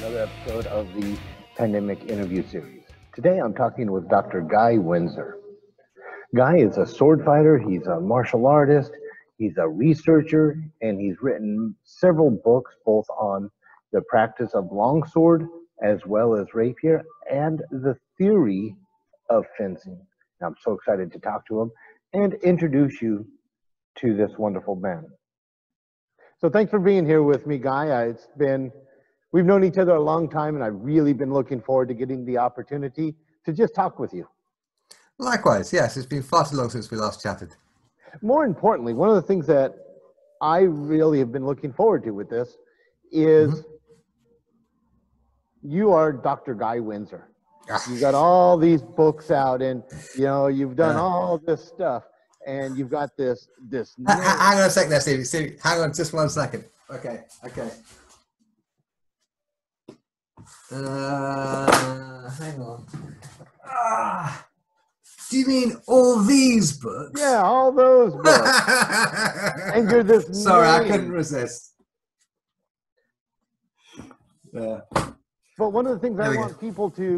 another episode of the Pandemic Interview Series. Today I'm talking with Dr. Guy Windsor. Guy is a sword fighter, he's a martial artist, he's a researcher, and he's written several books both on the practice of longsword as well as rapier and the theory of fencing. And I'm so excited to talk to him and introduce you to this wonderful man. So thanks for being here with me, Guy. We've known each other a long time, and I've really been looking forward to getting the opportunity to just talk with you. Likewise, yes. It's been far too long since we last chatted. More importantly, one of the things that I really have been looking forward to with this is you are Dr. Guy Windsor. You got all these books out, and you've done all this stuff, and you've got this. Hang on a second there, Stevie. Hang on, just 1 second. Okay. Hang on. Do you mean all these books? Yeah, all those books. And you're this. Sorry, I couldn't resist. But one of the things I want people to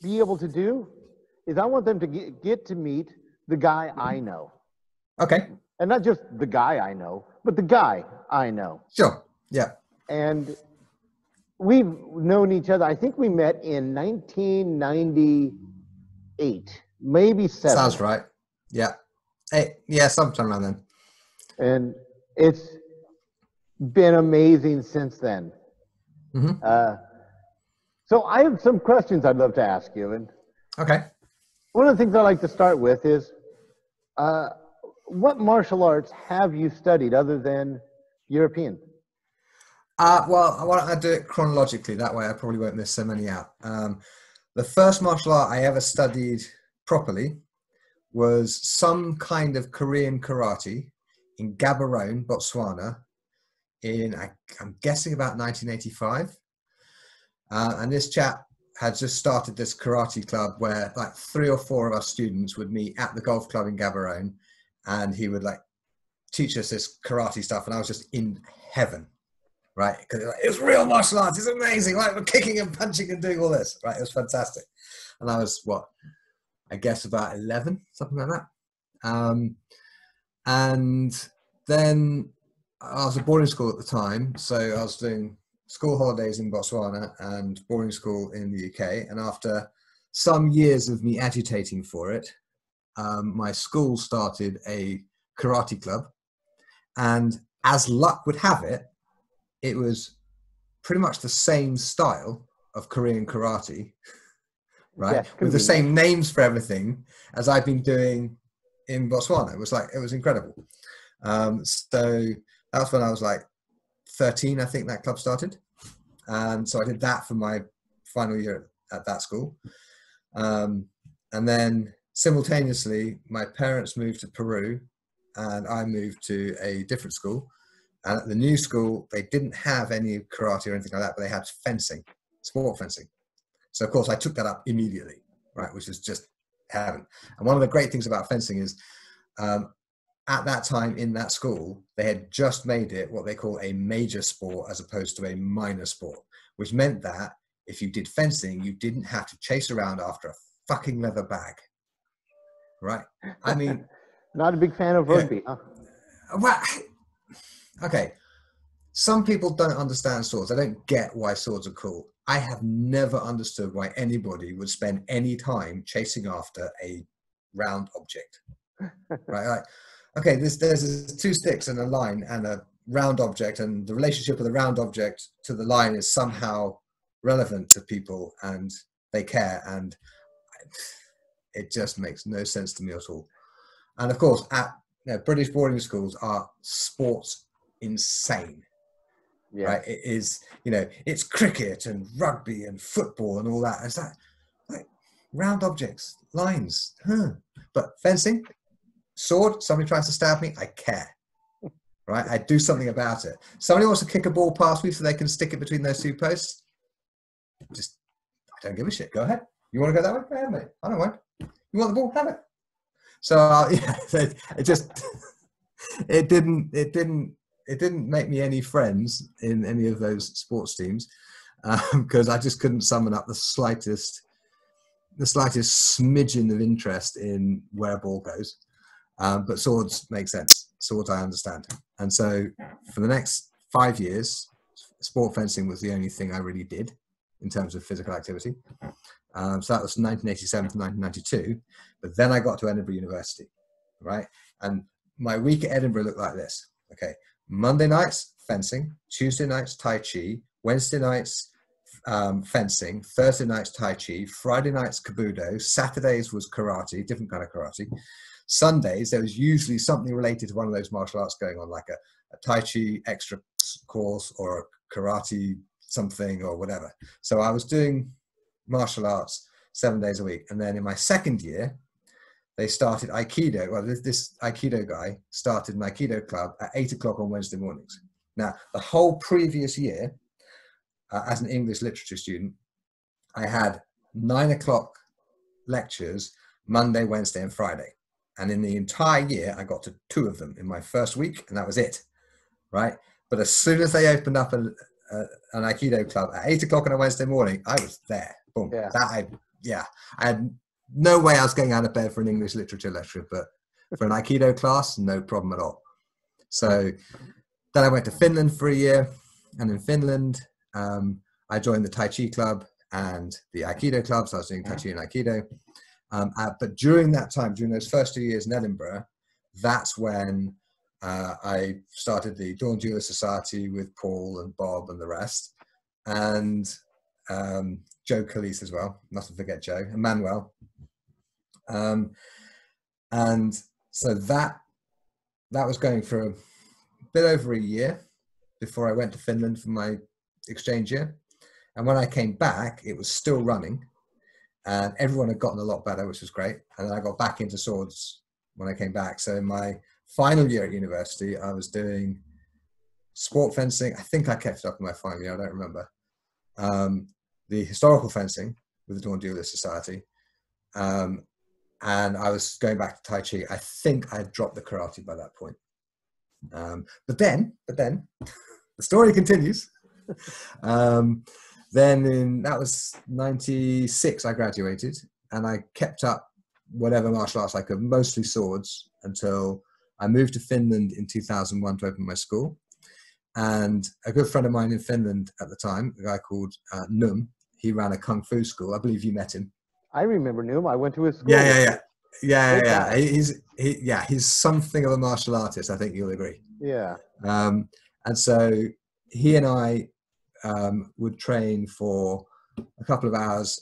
be able to do is I want them to get to meet the guy I know. Okay. And not just the guy I know, but the guy I know. Sure. Yeah. And we've known each other. I think we met in 1998, maybe 7. Sounds right. Yeah. Yeah, sometime around then. And it's been amazing since then. So I have some questions I'd love to ask you. And okay. One of the things I like to start with is, what martial arts have you studied other than European? Well, why don't I do it chronologically? That way I probably won't miss so many out. The first martial art I ever studied properly was some kind of Korean karate in Gaborone, Botswana, in, I'm guessing, about 1985. And this chap had just started this karate club where like 3 or 4 of our students would meet at the golf club in Gaborone, and he would like teach us this karate stuff, and I was just in heaven. Right, because it was real martial arts. It's amazing. Like we're kicking and punching and doing all this. Right, it was fantastic. And I was I guess about 11, something like that. And then I was at boarding school at the time, so I was doing school holidays in Botswana and boarding school in the UK. And after some years of me agitating for it, my school started a karate club, and as luck would have it, it was pretty much the same style of Korean karate, right? With the same names for everything as I've been doing in Botswana. It was incredible. So that's when I was like 13, I think that club started. And so I did that for my final year at that school. And then simultaneously, my parents moved to Peru and I moved to a different school. And at the new school, they didn't have any karate or anything like that, but they had fencing, sport fencing. So, of course, I took that up immediately, right, which is just heaven. And one of the great things about fencing is at that time in that school, they had just made it what they call a major sport as opposed to a minor sport, which meant that if you did fencing, you didn't have to chase around after a fucking leather bag, right? I mean... Not a big fan of rugby, huh? Well, okay, some people don't understand swords. They don't get why swords are cool. I have never understood why anybody would spend any time chasing after a round object. Right? Like, okay, there's 2 sticks and a line and a round object, and the relationship of the round object to the line is somehow relevant to people, and they care, and it just makes no sense to me at all. And of course, British boarding schools are sports insane. Yeah. Right, it is, it's cricket and rugby and football and all that. It's like round objects, lines, but fencing, sword, somebody tries to stab me, I care, right? I do something about it. Somebody wants to kick a ball past me so they can stick it between those 2 posts, I don't give a shit. Go ahead. You want to go that way? Go ahead, mate. I don't mind. You want the ball? Have it. So it didn't make me any friends in any of those sports teams. because I just couldn't summon up the slightest smidgen of interest in where a ball goes. But swords make sense. Swords I understand. And so for the next 5 years, sport fencing was the only thing I really did in terms of physical activity. So that was 1987 to 1992. But then I got to Edinburgh University, right? And my week at Edinburgh looked like this. Okay, Monday nights, fencing. Tuesday nights, Tai Chi. Wednesday nights, fencing. Thursday nights, Tai Chi. Friday nights, Kabudo. Saturdays was karate, different kind of karate. Sundays, there was usually something related to one of those martial arts going on, like a Tai Chi extra course or a karate something or whatever. So I was doing martial arts 7 days a week. And then in my second year, they started Aikido. Well, this Aikido guy started an Aikido club at 8 o'clock on Wednesday mornings. Now, the whole previous year, as an English literature student, I had 9 o'clock lectures Monday, Wednesday, and Friday. And in the entire year, I got to 2 of them in my first week, and that was it, right? But as soon as they opened up an Aikido club at 8 o'clock on a Wednesday morning, I was there. Boom. Yeah. I had no way I was getting out of bed for an English literature lecture, but for an Aikido class, no problem at all. So then I went to Finland for a year, and in Finland, I joined the Tai Chi club and the Aikido club. So I was doing Tai Chi and Aikido. But during that time, during those first 2 years in Edinburgh, that's when I started the Dawn Jeweler Society with Paul and Bob and the rest, and Joe Calise as well, not to forget Joe, and Manuel. And so that was going for a bit over a year before I went to Finland for my exchange year. And when I came back, it was still running, and everyone had gotten a lot better, which was great. And then I got back into swords when I came back. So in my final year at university, I was doing sport fencing. I think I kept it up in my final year, I don't remember. The historical fencing with the Dawn Jeweler Society. And I was going back to Tai Chi. I think I had dropped the karate by that point. But then the story continues. Then that was 96, I graduated, and I kept up whatever martial arts I could, mostly swords, until I moved to Finland in 2001 to open my school. And a good friend of mine in Finland at the time, a guy called Num, he ran a kung fu school. I believe you met him. I remember Num. I went to his school. Yeah. He's something of a martial artist. I think you'll agree. Yeah. And so he and I would train for a couple of hours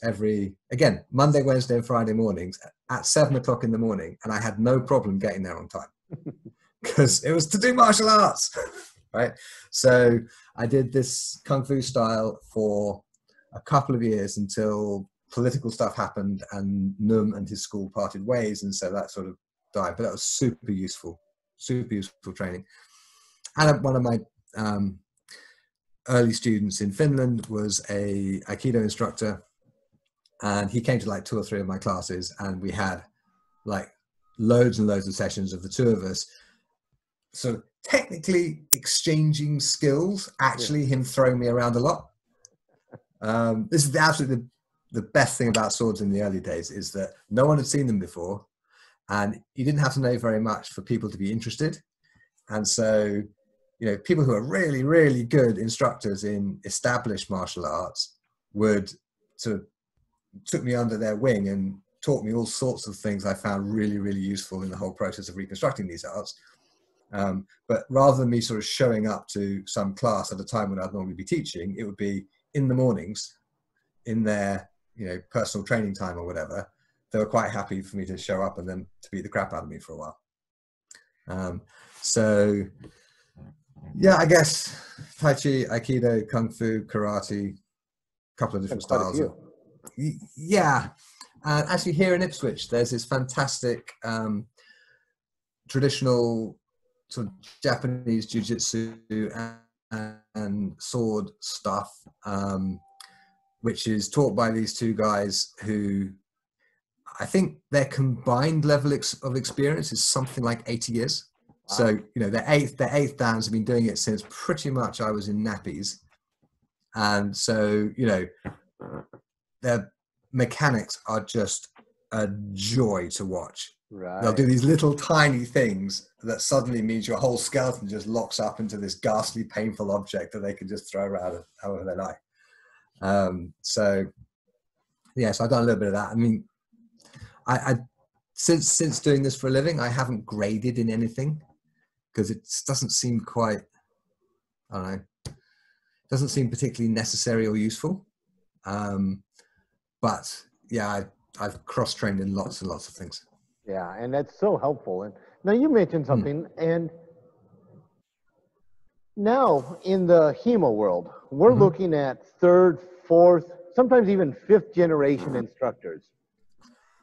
again, Monday, Wednesday, and Friday mornings at 7 o'clock in the morning, and I had no problem getting there on time because it was to do martial arts, right? So I did this kung fu style for a couple of years until political stuff happened and Num and his school parted ways, and so that sort of died. But that was super useful training. And one of my early students in Finland was a Aikido instructor, and he came to like 2 or 3 of my classes, and we had like loads and loads of sessions of the 2 of us. So technically exchanging skills, actually him throwing me around a lot. This is absolutely the best thing about swords in the early days, is that no one had seen them before, and you didn't have to know very much for people to be interested. And so, you know, people who are really, really good instructors in established martial arts would sort of took me under their wing and taught me all sorts of things I found really, really useful in the whole process of reconstructing these arts. But rather than me sort of showing up to some class at a time when I'd normally be teaching, it would be in the mornings in their, you know, personal training time or whatever. They were quite happy for me to show up and then to beat the crap out of me for a while. So yeah, I guess Tai Chi, Aikido, Kung Fu, Karate, a couple of different styles. Yeah. Actually here in Ipswich, there's this fantastic traditional sort of Japanese jiu-jitsu and sword stuff, which is taught by these 2 guys who I think their combined level of experience is something like 80 years. So, you know, their eighth dans have been doing it since pretty much I was in nappies. And so, you know, their mechanics are just a joy to watch. Right. They'll do these little tiny things that suddenly means your whole skeleton just locks up into this ghastly, painful object that they can just throw around however they like. So, yeah, so I've done a little bit of that. I mean, I since doing this for a living, I haven't graded in anything because it doesn't seem quite, I don't know, doesn't seem particularly necessary or useful. But yeah, I've cross-trained in lots and lots of things. Yeah, and that's so helpful. And now you mentioned something, and now in the HEMA world, we're looking at third, fourth, sometimes even fifth generation instructors.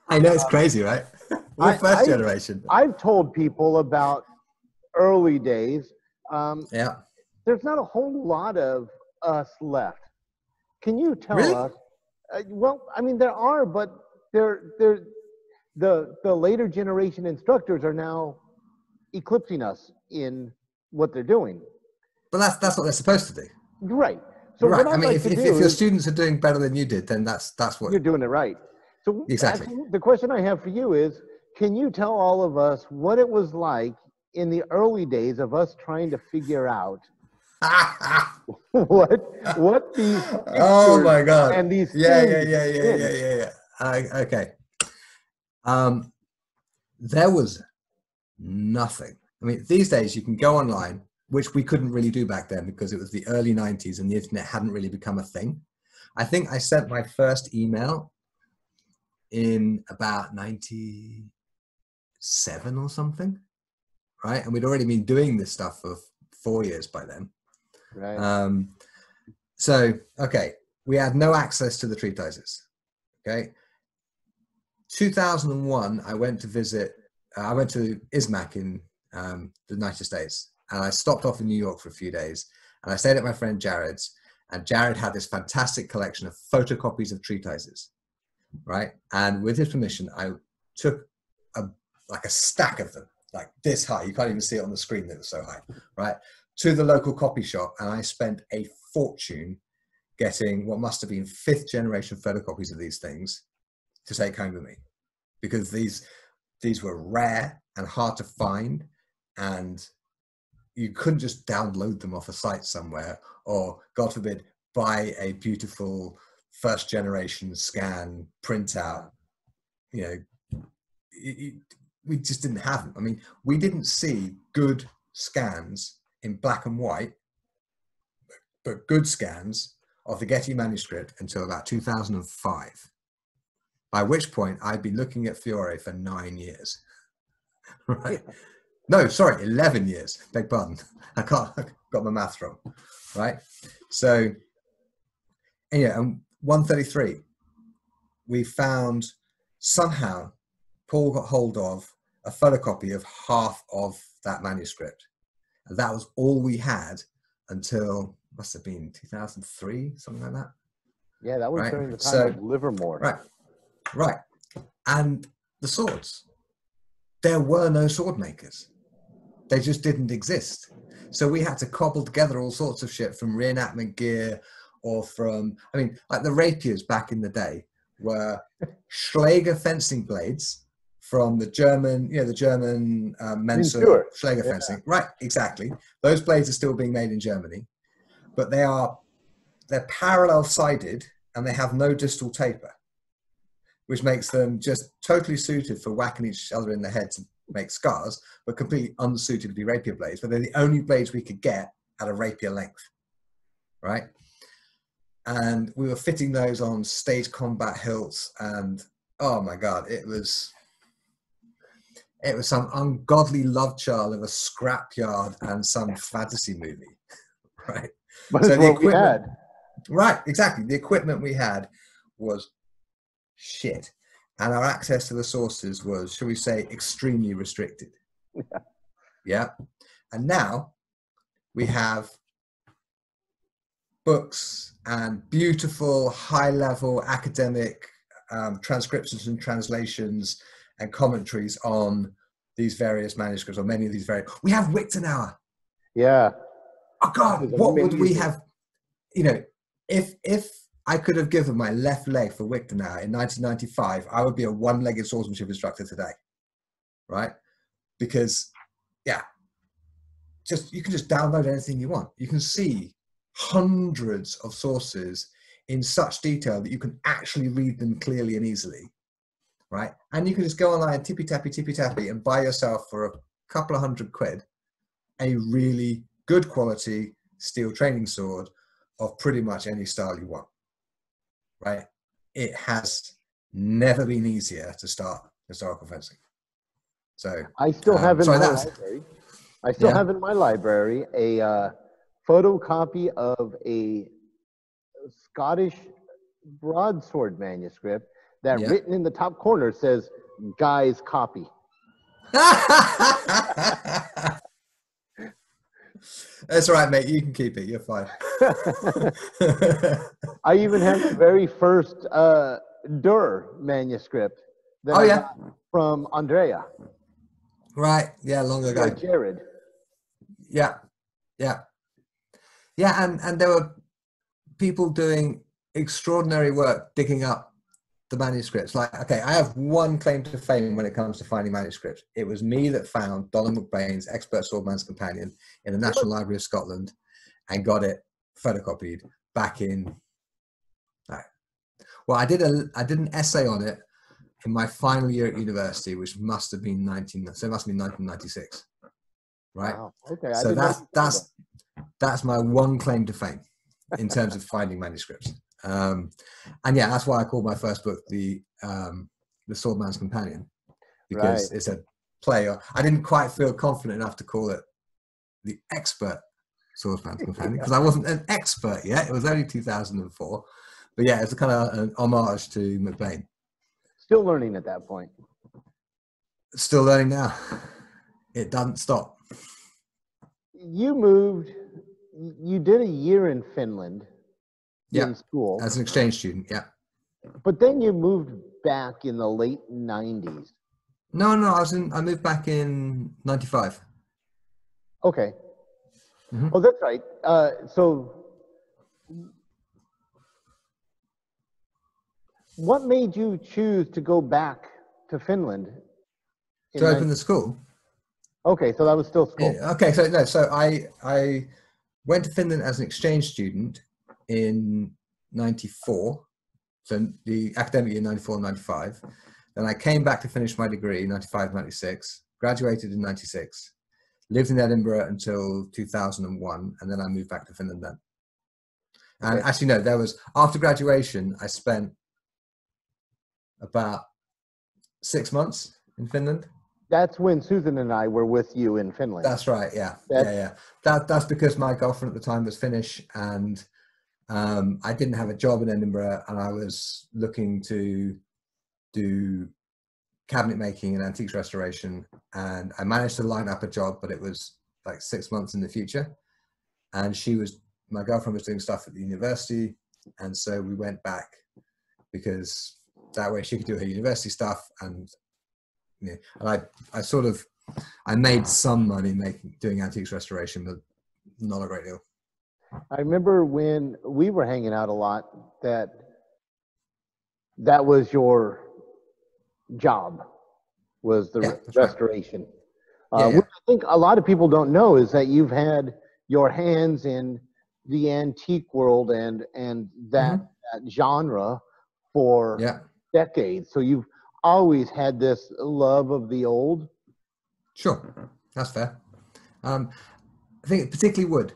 I know, it's crazy, right? We're first generation. I've told people about early days. Yeah. There's not a whole lot of us left. Can you tell us? Well, I mean, there are, but the later generation instructors are now eclipsing us in what they're doing. But that's what they're supposed to do. Right. So right. What I'd like if your students are doing better than you did, then that's what you're doing it right. So exactly. The question I have for you is, can you tell all of us what it was like in the early days of us trying to figure out what these oh my god and these yeah. Okay. There was nothing. I mean, these days you can go online, which we couldn't really do back then because it was the early 90s and the internet hadn't really become a thing. I think I sent my first email in about 97 or something, right? And we'd already been doing this stuff for 4 years by then. Right. So, okay, we had no access to the treatises. Okay. 2001, I went to visit, I went to ISMAC in the United States, and I stopped off in New York for a few days, and I stayed at my friend Jared's, and Jared had this fantastic collection of photocopies of treatises, right? And with his permission, I took like a stack of them, like this high. You can't even see it on the screen, they were so high, right? To the local copy shop, and I spent a fortune getting what must have been 5th generation photocopies of these things to take home with me, because these were rare and hard to find, and you couldn't just download them off a site somewhere, or God forbid, buy a beautiful 1st generation scan printout. You know, we just didn't have them. I mean, we didn't see good scans in black and white, but good scans of the Getty manuscript until about 2005, by which point I'd been looking at Fiore for 9 years. Right? No, sorry, 11 years. Beg pardon. I got my maths wrong. Right? So, and 133, we found somehow Paul got hold of a photocopy of half of that manuscript. And that was all we had until, must have been 2003, something like that. Yeah, that was during the time of Livermore. Right. And the swords. There were no sword makers. They just didn't exist. So we had to cobble together all sorts of shit from reenactment gear, or from, I mean, like the rapiers back in the day were Schläger fencing blades from the German, the German Windsor Schläger fencing. Right, exactly. Those blades are still being made in Germany, but they're parallel-sided and they have no distal taper, which makes them just totally suited for whacking each other in the head to make scars, but completely unsuited to be rapier blades. But they're the only blades we could get at a rapier length, right? And we were fitting those on stage combat hilts, and oh my God, it was some ungodly love child of a scrapyard and some fantasy movie, right? But so the equipment we had. Right, exactly. The equipment we had was shit. And our access to the sources was, shall we say, extremely restricted. Yeah. And now we have books and beautiful high-level academic transcriptions and translations and commentaries on these various manuscripts, or many of these various. We have Wiktenauer. Yeah. Oh God, what would we have? if I could have given my left leg for Wiktenauer in 1995, I would be a one-legged swordsmanship instructor today, right? Because, yeah, you can just download anything you want. You can see hundreds of sources in such detail that you can actually read them clearly and easily, right? And you can just go online, tippy-tappy, and buy yourself for a couple of £100 a really good quality steel training sword of pretty much any style you want, right? It has never been easier to start historical fencing. So I still have in sorry, my that was, library. I still have in my library a photocopy of a Scottish broadsword manuscript that, written in the top corner, says "Guy's copy." That's all right, mate. You can keep it. You're fine. I even have the very first Dur manuscript that I got from Andrea. Right. Yeah, long ago. Jared. Yeah. And there were people doing extraordinary work digging up the manuscripts. Like, okay, I have one claim to fame when it comes to finding manuscripts. It was me that found Donald MacBain's Expert Swordman's Companion in the National Library of Scotland and got it photocopied back in. Well, I did an essay on it in my final year at university, which must have been 1996, right? Wow. Okay, so that's my one claim to fame in terms of finding manuscripts. And yeah, that's why I called my first book the Swordman's Companion, because it's a play. I didn't quite feel confident enough to call it the Expert Swordsman's Companion because I wasn't an expert yet. It was only 2004, but yeah, it's a kind of an homage to MacBain. Still learning at that point. Still learning now. It doesn't stop. You did a year in Finland. In school as an exchange student. But then you moved back in the late 90s. No, I moved back in 95. Okay. Oh, that's right. So what made you choose to go back to Finland to open the school? Okay, so that was still school. So I went to Finland as an exchange student in 94, so the academic year 94 95. Then I came back to finish my degree 95 96, graduated in 96, lived in Edinburgh until 2001, and then I moved back to Finland then. And actually no, there was, after graduation I spent about 6 months in Finland. That's when Susan and I were with you in Finland. That's right, yeah. That's because my girlfriend at the time was Finnish, and I didn't have a job in Edinburgh, and I was looking to do cabinet making and antiques restoration, and I managed to line up a job, but it was like 6 months in the future. And my girlfriend was doing stuff at the university, and so we went back because that way she could do her university stuff, and I made some money doing antiques restoration, but not a great deal. I remember when we were hanging out a lot that was your job, was the restoration. Which I think a lot of people don't know is that you've had your hands in the antique world and that genre for decades. So you've always had this love of the old. Sure, that's fair. I think particularly wood,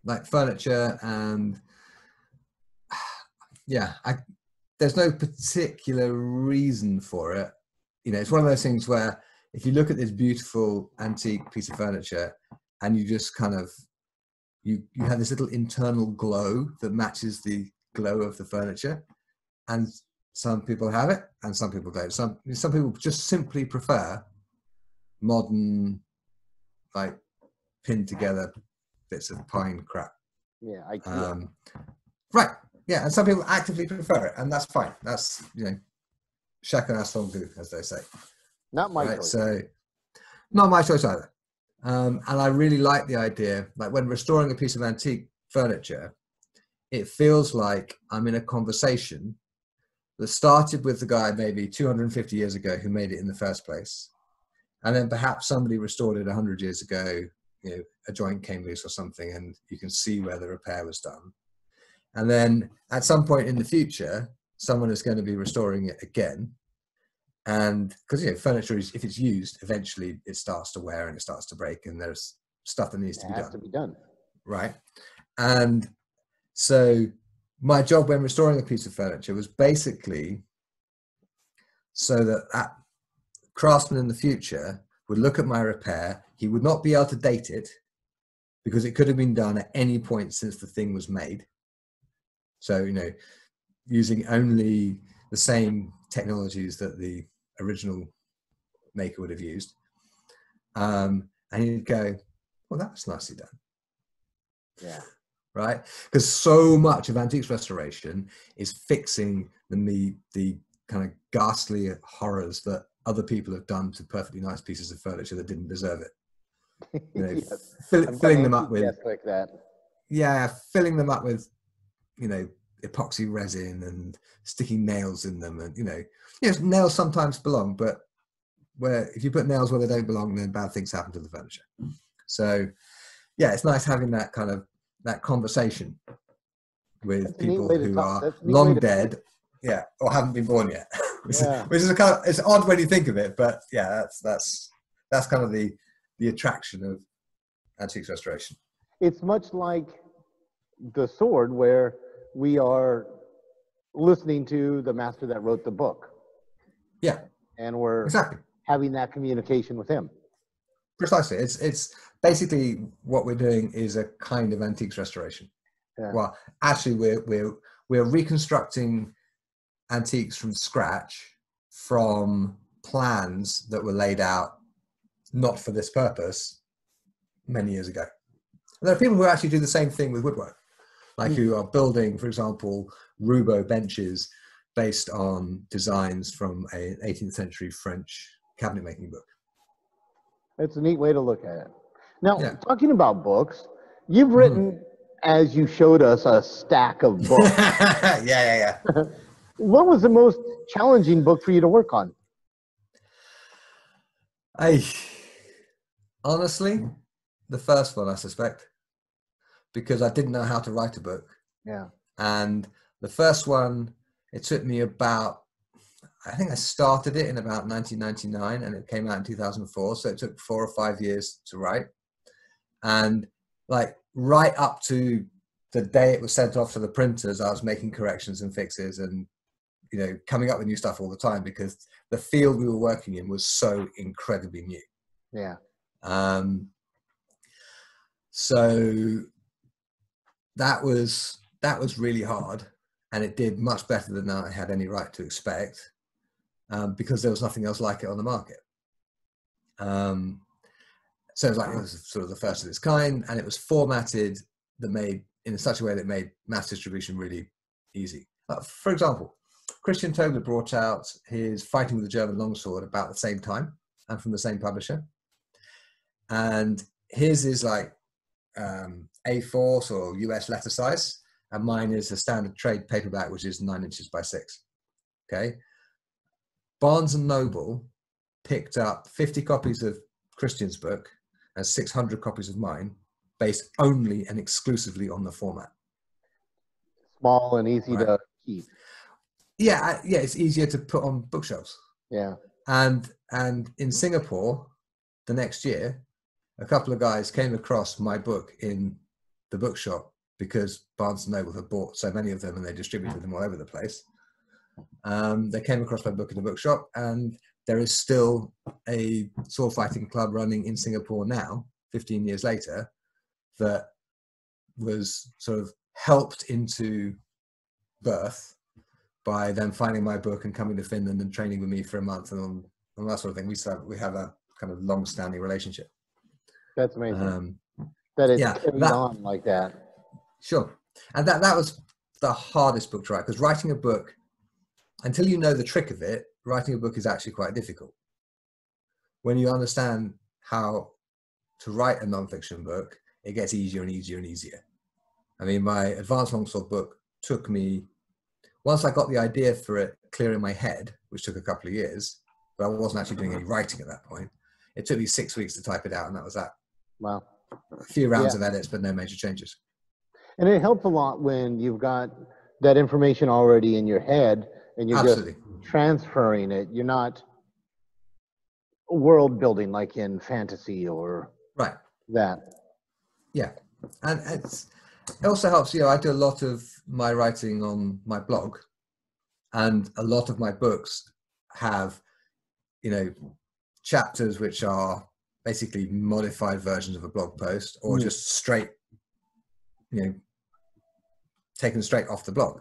like furniture, and there's no particular reason for it. It's one of those things where if you look at this beautiful antique piece of furniture and you just kind of you have this little internal glow that matches the glow of the furniture, and some people have it and some people don't. Some people just simply prefer modern, like pinned together bits of pine crap. Yeah, right. Yeah, and some people actively prefer it, and that's fine. That's chacun a son goût, as they say. Not my choice. So, not my choice either. And I really like the idea, like when restoring a piece of antique furniture, it feels like I'm in a conversation that started with the guy maybe 250 years ago who made it in the first place. And then perhaps somebody restored it 100 years ago, you know, a joint came loose or something, and you can see where the repair was done. And then at some point in the future, someone is going to be restoring it again. And because, you know, furniture is, if it's used, eventually it starts to wear and it starts to break, and there's stuff that needs to be done. It has to be done. Right. And so my job when restoring a piece of furniture was basically so that that craftsman in the future would look at my repair. He would not be able to date it because it could have been done at any point since the thing was made. So, you know, using only the same technologies that the original maker would have used. And he'd go, well, that's nicely done. Yeah. Right? Because so much of antiques restoration is fixing the kind of ghastly horrors that other people have done to perfectly nice pieces of furniture that didn't deserve it. You know, Yes. filling them up with, like that. yeah, filling them up with, you know, epoxy resin and sticking nails in them, and you know, yes, nails sometimes belong, but where if you put nails where they don't belong, then bad things happen to the furniture. So, yeah, it's nice having that kind of that conversation with people who are long dead, yeah, or haven't been born yet. which is a kind of, it's odd when you think of it, but yeah, that's kind of the attraction of antiques restoration. It's much like the sword, where we are listening to the master that wrote the book. Yeah, and we're exactly having that communication with him. Precisely. It's basically what we're doing is a kind of antiques restoration. Yeah. Well, actually, we're reconstructing antiques from scratch from plans that were laid out not for this purpose many years ago. And there are people who actually do the same thing with woodwork, like who are building, for example, Roubaud benches based on designs from an 18th century French cabinet making book. It's a neat way to look at it. Now, talking about books, you've written, as you showed us, a stack of books. Yeah. What was the most challenging book for you to work on? Honestly, the first one, I suspect, because I didn't know how to write a book. Yeah. And the first one, it took me about, I think I started it in about 1999 and it came out in 2004. So it took 4 or 5 years to write. And like right up to the day it was sent off to the printers, I was making corrections and fixes and, you know, coming up with new stuff all the time because the field we were working in was so incredibly new. Yeah. So that was really hard, and it did much better than I had any right to expect, because there was nothing else like it on the market. So it was sort of the first of its kind, and it was formatted in such a way that made mass distribution really easy. For example, Christian Tobler brought out his Fighting with the German Longsword about the same time and from the same publisher. And his is like A4 or US letter size, and mine is a standard trade paperback, which is 9 inches by 6. Okay. Barnes and Noble picked up 50 copies of Christian's book and 600 copies of mine, based only and exclusively on the format. Small and easy to keep. Yeah, it's easier to put on bookshelves. Yeah. And in Singapore, the next year, a couple of guys came across my book in the bookshop because Barnes and Noble had bought so many of them and they distributed them all over the place. They came across my book in the bookshop, and there is still a sword fighting club running in Singapore now, 15 years later, that was sort of helped into birth by them finding my book and coming to Finland and training with me for a month and that sort of thing. We have a kind of long-standing relationship. That's amazing. That it's carried on like that. Sure. And that was the hardest book to write, because writing a book, until you know the trick of it, writing a book is actually quite difficult. When you understand how to write a non-fiction book, it gets easier and easier and easier. I mean, my advanced longsword book took me, once I got the idea for it clear in my head, which took a couple of years, but I wasn't actually doing any writing at that point. It took me 6 weeks to type it out, and that was that. Wow. A few rounds Yeah. of edits, but no major changes. And it helps a lot when you've got that information already in your head and you're Absolutely. just transferring it. You're not world building like in fantasy or Right. that. Yeah. And it also helps, you know, I do a lot of my writing on my blog, and a lot of my books have, you know, chapters which are basically modified versions of a blog post, or just straight, you know, taken straight off the blog.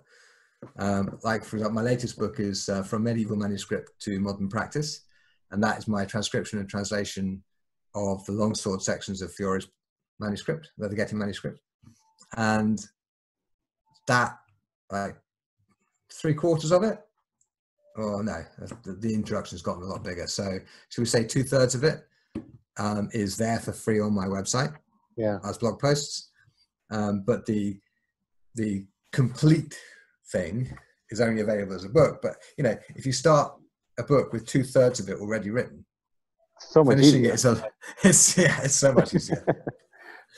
Like, for example, my latest book is From Medieval Manuscript to Modern Practice, and that is my transcription and translation of the longsword sections of Fiore's manuscript, the Getting manuscript. And that, like, 3/4 of it, oh no, the introduction's gotten a lot bigger. So should we say 2/3 of it is there for free on my website, as blog posts. But the complete thing is only available as a book. But, you know, if you start a book with 2/3 of it already written, so much finishing easier. It's so much easier.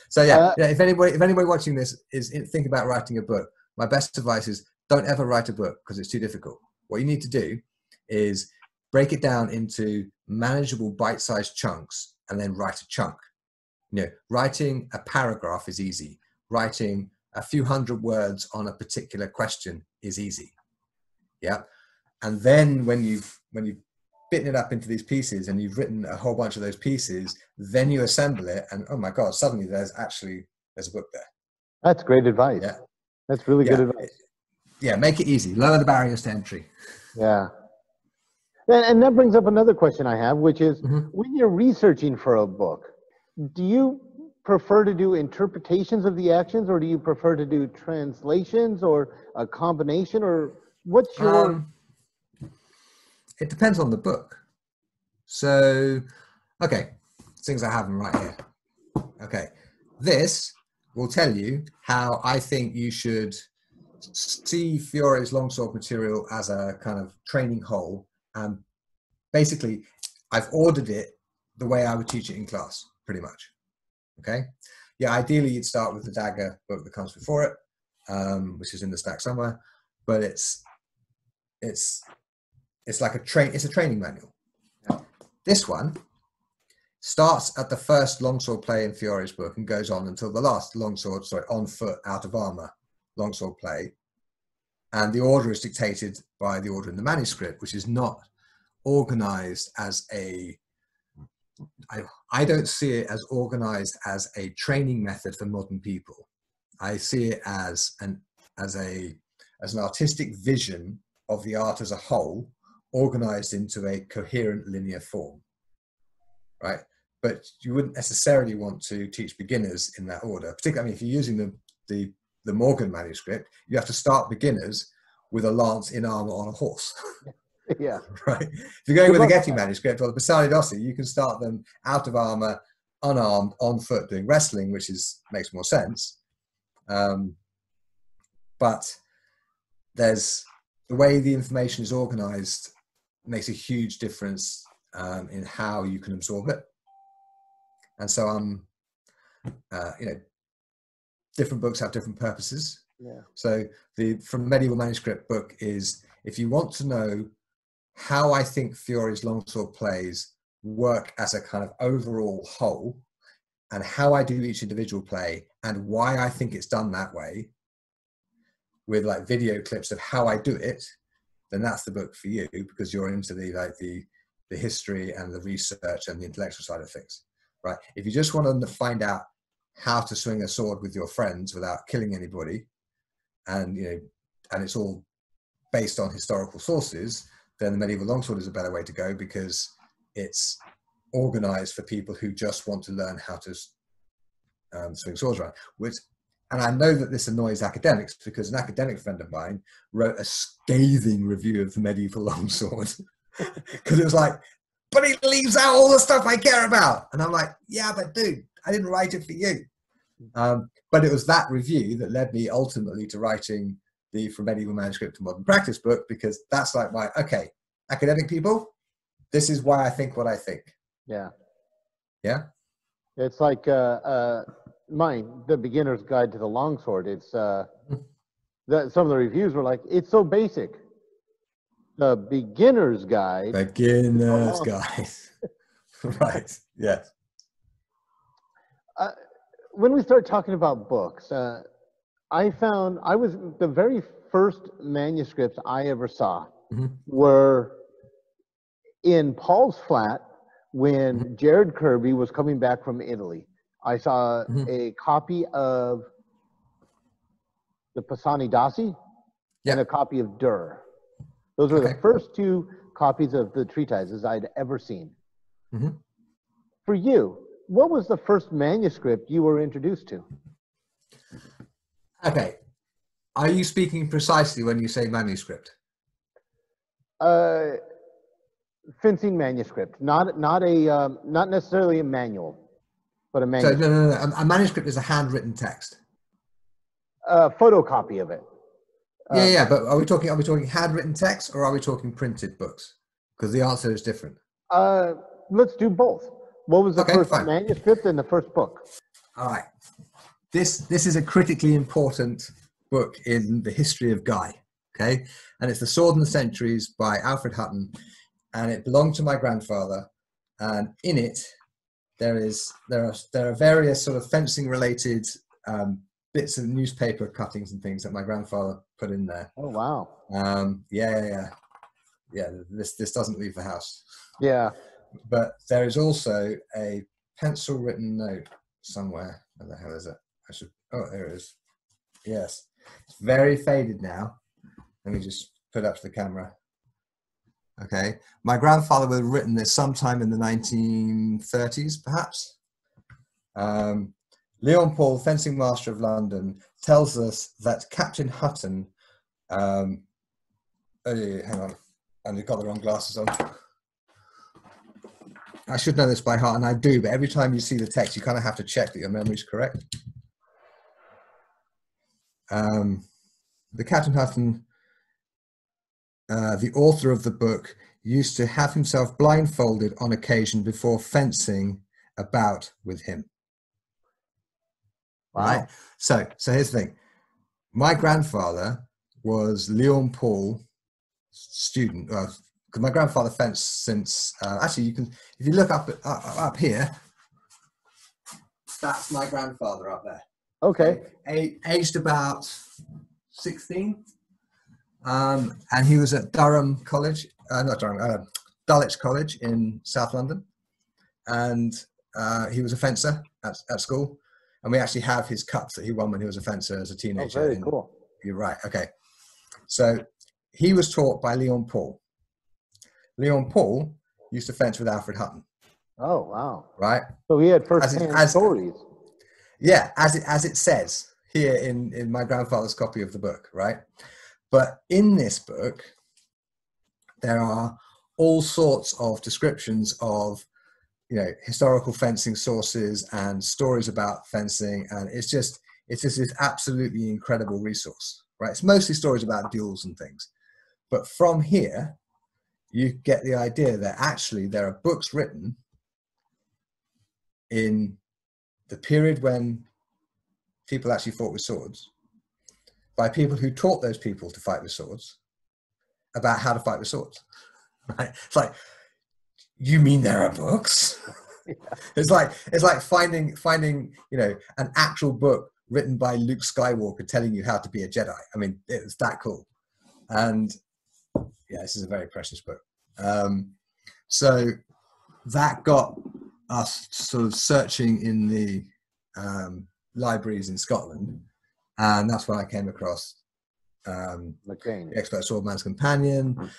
So yeah, if anybody watching this is thinking about writing a book, my best advice is don't ever write a book because it's too difficult. What you need to do is break it down into manageable bite-sized chunks and then write a chunk. You know, writing a paragraph is easy. Writing a few hundred words on a particular question is easy. Yeah. And then when you've bitten it up into these pieces and you've written a whole bunch of those pieces, then you assemble it and, oh my God, suddenly there's a book there. That's great advice. Yeah. That's really good advice. Yeah, make it easy. Lower the barriers to entry. Yeah. And that brings up another question I have, which is when you're researching for a book, do you prefer to do interpretations of the actions, or do you prefer to do translations, or a combination, or what's your... It depends on the book. So, okay, things I have them right here. Okay, this will tell you how I think you should see Fiore's longsword material as a kind of training whole. And basically, I've ordered it the way I would teach it in class, pretty much. Okay, yeah, ideally you'd start with the dagger book that comes before it, which is in the stack somewhere, but it's like it's a training manual. This one starts at the first longsword play in Fiore's book and goes on until the last on foot, out of armor longsword play. And the order is dictated by the order in the manuscript, which is not organized as I don't see it as organized as a training method for modern people. I see it as an artistic vision of the art as a whole, organized into a coherent linear form, right? But you wouldn't necessarily want to teach beginners in that order. Particularly, I mean, if you're using the Morgan manuscript, you have to start beginners with a lance in armor on a horse. Yeah. Right. If you're going with the Getty manuscript or the Passari Dossi, you can start them out of armor, unarmed, on foot, doing wrestling, which makes more sense. But there's the way the information is organized makes a huge difference in how you can absorb it. And so you know, different books have different purposes. Yeah. So From Medieval Manuscript book is, if you want to know how I think Fiore's longsword plays work as a kind of overall whole, and how I do each individual play, and why I think it's done that way, with like video clips of how I do it, then that's the book for you, because you're into the history and the research and the intellectual side of things, right? If you just want to find out how to swing a sword with your friends without killing anybody, and it's all based on historical sources, then the medieval longsword is a better way to go, because it's organized for people who just want to learn how to swing swords around. And I know that this annoys academics, because an academic friend of mine wrote a scathing review of the medieval longsword, because it was like, but he leaves out all the stuff I care about. And I'm like, yeah, but dude, I didn't write it for you. But it was that review that led me ultimately to writing the From Medieval Manuscript to Modern Practice book, because that's like my, okay, academic people, this is why I think what I think. Yeah. Yeah. It's like mine, The Beginner's Guide to the Longsword. It's some of the reviews were like, it's so basic. The Beginner's Guide. Beginner's Guide. Right. Yes. When we start talking about books, I found the very first manuscripts I ever saw were in Paul's Flat when Jared Kirby was coming back from Italy. I saw a copy of the Pisani Dasi and a copy of Dur. Those were the first two copies of the treatises I'd ever seen. For you, what was the first manuscript you were introduced to? Okay. Are you speaking precisely when you say manuscript? Fencing manuscript, not necessarily a manual, but a manuscript. So no. A manuscript is a handwritten text. A photocopy of it. Yeah. But are we talking handwritten text, or are we talking printed books? Because the answer is different. Let's do both. What was the first manuscript and the first book? All right. This is a critically important book in the history of Guy. Okay, and it's The Sword and the Centuries by Alfred Hutton, and it belonged to my grandfather. And in it, there are various sort of fencing related bits of newspaper cuttings and things that my grandfather put in there. Oh wow! Yeah. This doesn't leave the house. Yeah. But there is also a pencil written note somewhere. Where the hell is it? Oh, there it is. Yes. It's very faded now. Let me just put it up to the camera. Okay. My grandfather would have written this sometime in the 1930s, perhaps. Leon Paul, fencing master of London, tells us that Captain Hutton, hang on, I've got the wrong glasses on. I should know this by heart, and I do, but every time you see the text, you kind of have to check that your memory's correct. The Captain Hutton, the author of the book, used to have himself blindfolded on occasion before fencing about with him. Wow. Right? So here's the thing. My grandfather was Leon Paul student. Because my grandfather fenced since, actually you can, if you look up here, that's my grandfather up there. Okay. Aged about 16. And he was at Durham College, Dulwich College in South London. And he was a fencer at school. And we actually have his cups that he won when he was a fencer as a teenager. Oh, very cool. You're right. Okay. So he was taught by Leon Paul. Leon Paul used to fence with Alfred Hutton. Oh, wow. Right? So he had first-hand stories. Yeah, as it says here in my grandfather's copy of the book, right? But in this book, there are all sorts of descriptions of, historical fencing sources and stories about fencing, and it's just this absolutely incredible resource, right? It's mostly stories about duels and things, but from here, you get the idea that actually there are books written in the period when people actually fought with swords by people who taught those people to fight with swords about how to fight with swords. Right? It's like, you mean there are books? Yeah. It's like finding an actual book written by Luke Skywalker telling you how to be a Jedi. I mean, it was that cool. And yeah, this is a very precious book. So that got us sort of searching in the libraries in Scotland, and that's when I came across The Expert Swordman's Companion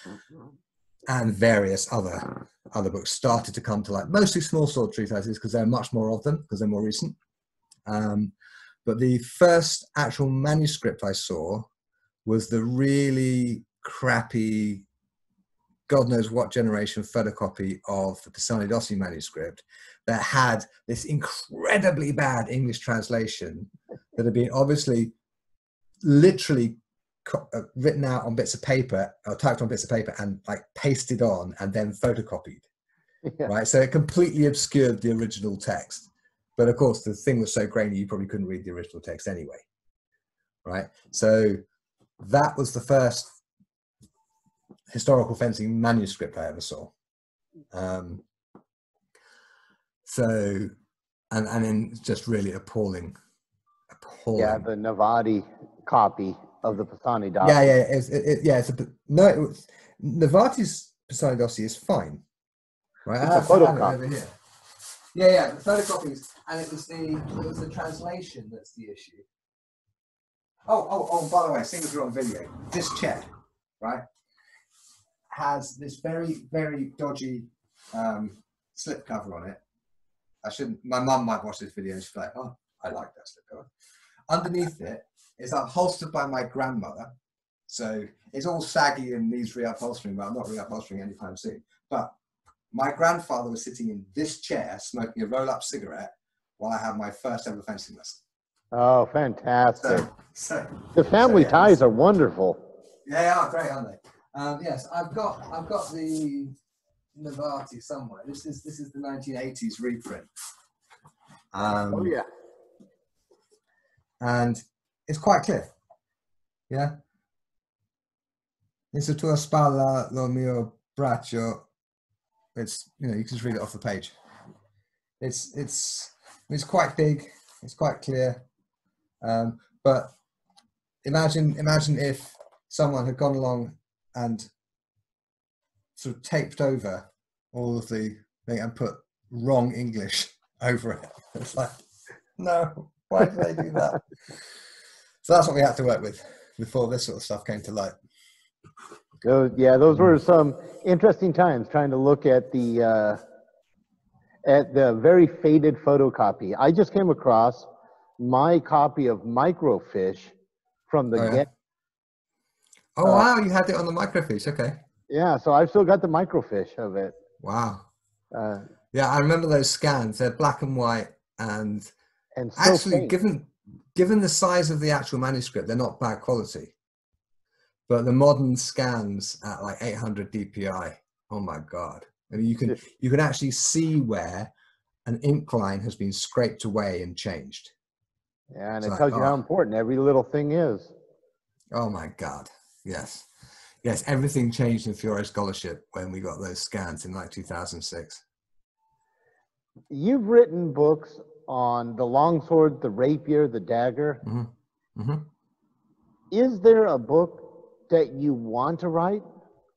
and various other books started to come to light, mostly small sword treatises because there are much more of them because they're more recent. But the first actual manuscript I saw was the really crappy God knows what generation photocopy of the Pisani-Dossi manuscript that had this incredibly bad English translation that had been obviously literally written out on bits of paper or typed on bits of paper and like pasted on and then photocopied. Yeah. Right, so it completely obscured the original text, but of course the thing was so grainy you probably couldn't read the original text anyway. Right, so that was the first historical fencing manuscript I ever saw. So and then just really appalling. Yeah, the Navati copy of the Pisani-Dossi. Navati's Pisani-Dossi is fine. Right, it's a photocopy over here. Yeah, the photocopies, and it was the translation that's the issue. Oh, by the way, seeing as we're on video, this chair, right, has this very, very dodgy slip cover on it. My mum might watch this video and she's like, oh, I like that slip cover. Underneath it is upholstered by my grandmother. So it's all saggy and needs reupholstering, but I'm not reupholstering anytime soon. But my grandfather was sitting in this chair smoking a roll-up cigarette while I had my first ever fencing lesson. Oh, fantastic. So the family ties are wonderful. Yeah, they are great, aren't they? Yes, I've got the Navati somewhere. This is the 1980s reprint. Oh yeah. And it's quite clear. Yeah. In tua spalla lo mio braccio. It's, you can just read it off the page. It's quite big. It's quite clear. But imagine if someone had gone along and sort of taped over all of the thing and put wrong English over it. It's like, no, why did they do that? So that's what we had to work with before this sort of stuff came to light. Those were some interesting times trying to look at the very faded photocopy. I just came across my copy of Microfiche from the get. Oh wow, you had it on the Microfiche, okay. Yeah, so I've still got the Microfiche of it. Wow. Yeah, I remember those scans. They're black and white, and so actually, given the size of the actual manuscript, they're not bad quality. But the modern scans at like 800 DPI, oh my God! I mean, you can actually see where an ink line has been scraped away and changed. Yeah, and it tells you how important every little thing is. Oh my God! Yes. Yes, everything changed in Fiore scholarship when we got those scans in like 2006. You've written books on the longsword, the rapier, the dagger. Mm-hmm. Mm-hmm. Is there a book that you want to write,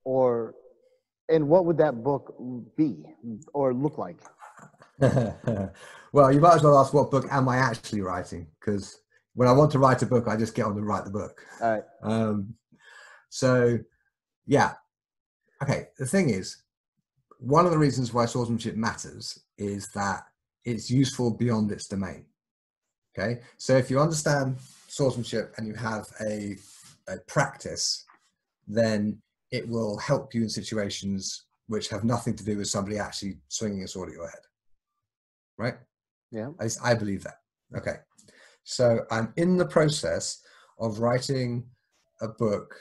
and what would that book be or look like? Well, you might as well ask, what book am I actually writing? Because when I want to write a book, I just get on to write the book. All right. So, yeah. Okay, the thing is, one of the reasons why swordsmanship matters is that it's useful beyond its domain. Okay, so if you understand swordsmanship and you have a practice, then it will help you in situations which have nothing to do with somebody actually swinging a sword at your head. Right? Yeah. At least I believe that. Okay, so I'm in the process of writing a book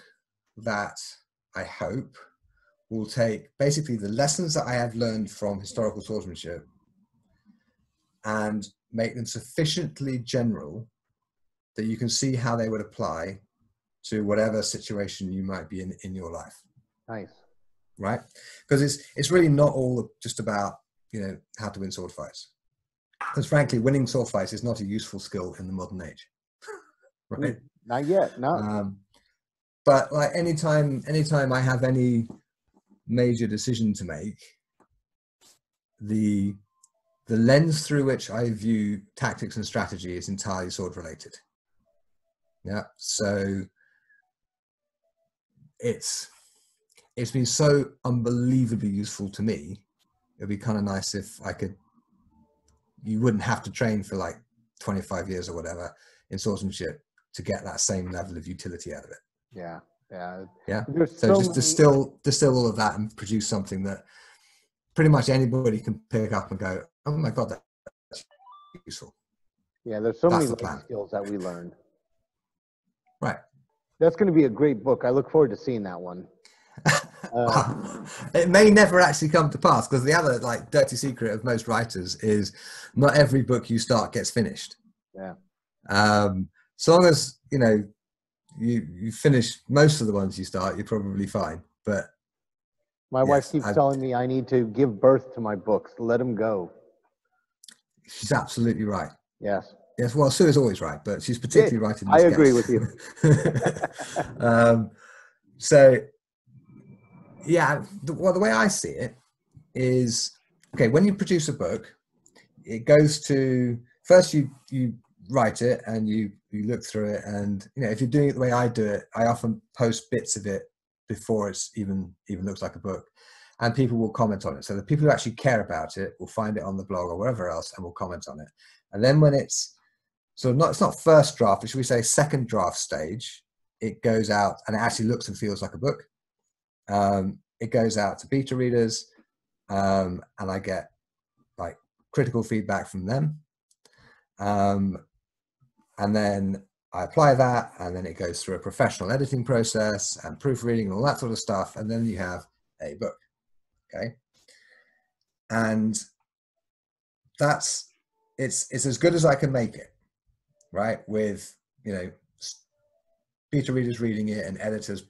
that I hope will take basically the lessons that I have learned from historical swordsmanship and make them sufficiently general that you can see how they would apply to whatever situation you might be in your life. Nice. Right? Because it's really not all just about, how to win sword fights. Because frankly, winning sword fights is not a useful skill in the modern age. Right? Not yet, no. But like anytime I have any major decision to make, the lens through which I view tactics and strategy is entirely sword related. Yeah, so it's been so unbelievably useful to me. It'd be kind of nice if you wouldn't have to train for like 25 years or whatever in swordsmanship to get that same level of utility out of it. Yeah. Yeah. Yeah. There's So so just many, distill all of that and produce something that pretty much anybody can pick up and go, oh my God, that's useful. yeah, there's so That's many the life plan. skills that we learned. Right. That's going to be a great book. I look forward to seeing that one. It may never actually come to pass, because the other like dirty secret of most writers is not every book you start gets finished. Yeah. So long as you finish most of the ones you start, you're probably fine. But My wife keeps telling me I need to give birth to my books, let them go. She's absolutely right. Yes. Yes, well, Sue is always right, but she's particularly right in this I case. agree with you. So, yeah, the way I see it is, okay, when you produce a book, it goes to, first you write it and you look through it, and if you're doing it the way I do it, I often post bits of it before it's even looks like a book, and people will comment on it. So the people who actually care about it will find it on the blog or wherever else and will comment on it. And then when it's it's not first draft, but should we say second draft stage, it goes out and it actually looks and feels like a book. It goes out to beta readers, and I get like critical feedback from them. And then I apply that, and then it goes through a professional editing process and proofreading and all that sort of stuff. And then you have a book. Okay. And it's as good as I can make it, right? With, beta readers reading it and editors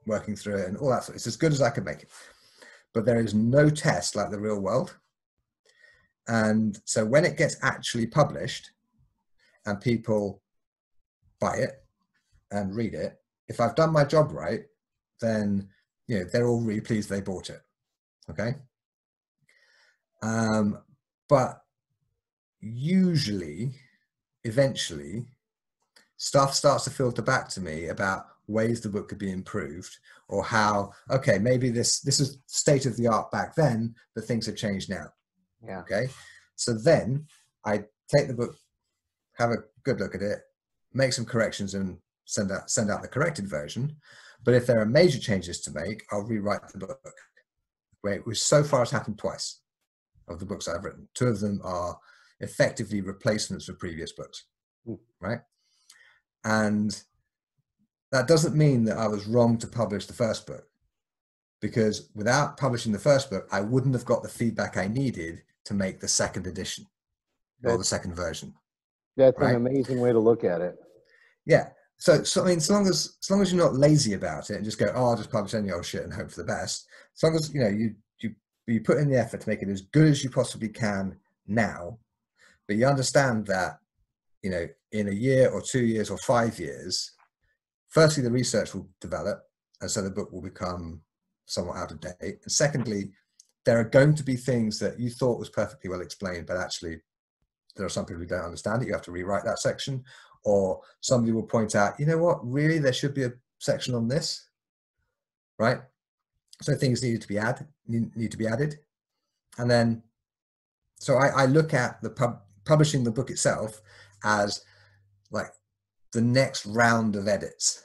working through it and all that. It's as good as I can make it. But there is no test like the real world. And so when it gets actually published and people buy it and read it, if I've done my job right, then they're all really pleased they bought it. Okay. But usually, eventually, stuff starts to filter back to me about ways the book could be improved, or how, okay, maybe this is state of the art back then, but things have changed now. Yeah. Okay. So then I take the book, have a good look at it, make some corrections, and send out the corrected version. But if there are major changes to make, I'll rewrite the book. Right, which so far has happened twice of the books I've written. 2 of them are effectively replacements for previous books, right? And that doesn't mean that I was wrong to publish the first book, because without publishing the first book, I wouldn't have got the feedback I needed to make the second edition or the second version. That's right? an amazing way to look at it. Yeah. So I mean, as long as you're not lazy about it and just go, oh, I'll just publish any old shit and hope for the best. As long as you put in the effort to make it as good as you possibly can now, but you understand that in a year or 2 years or 5 years, firstly the research will develop, and so the book will become somewhat out of date. And secondly, there are going to be things that you thought was perfectly well explained, but actually there are some people who don't understand it. You have to rewrite that section. Or somebody will point out, you know what, really, there should be a section on this, right? So things need to be added. And then, so I look at the publishing the book itself as like the next round of edits.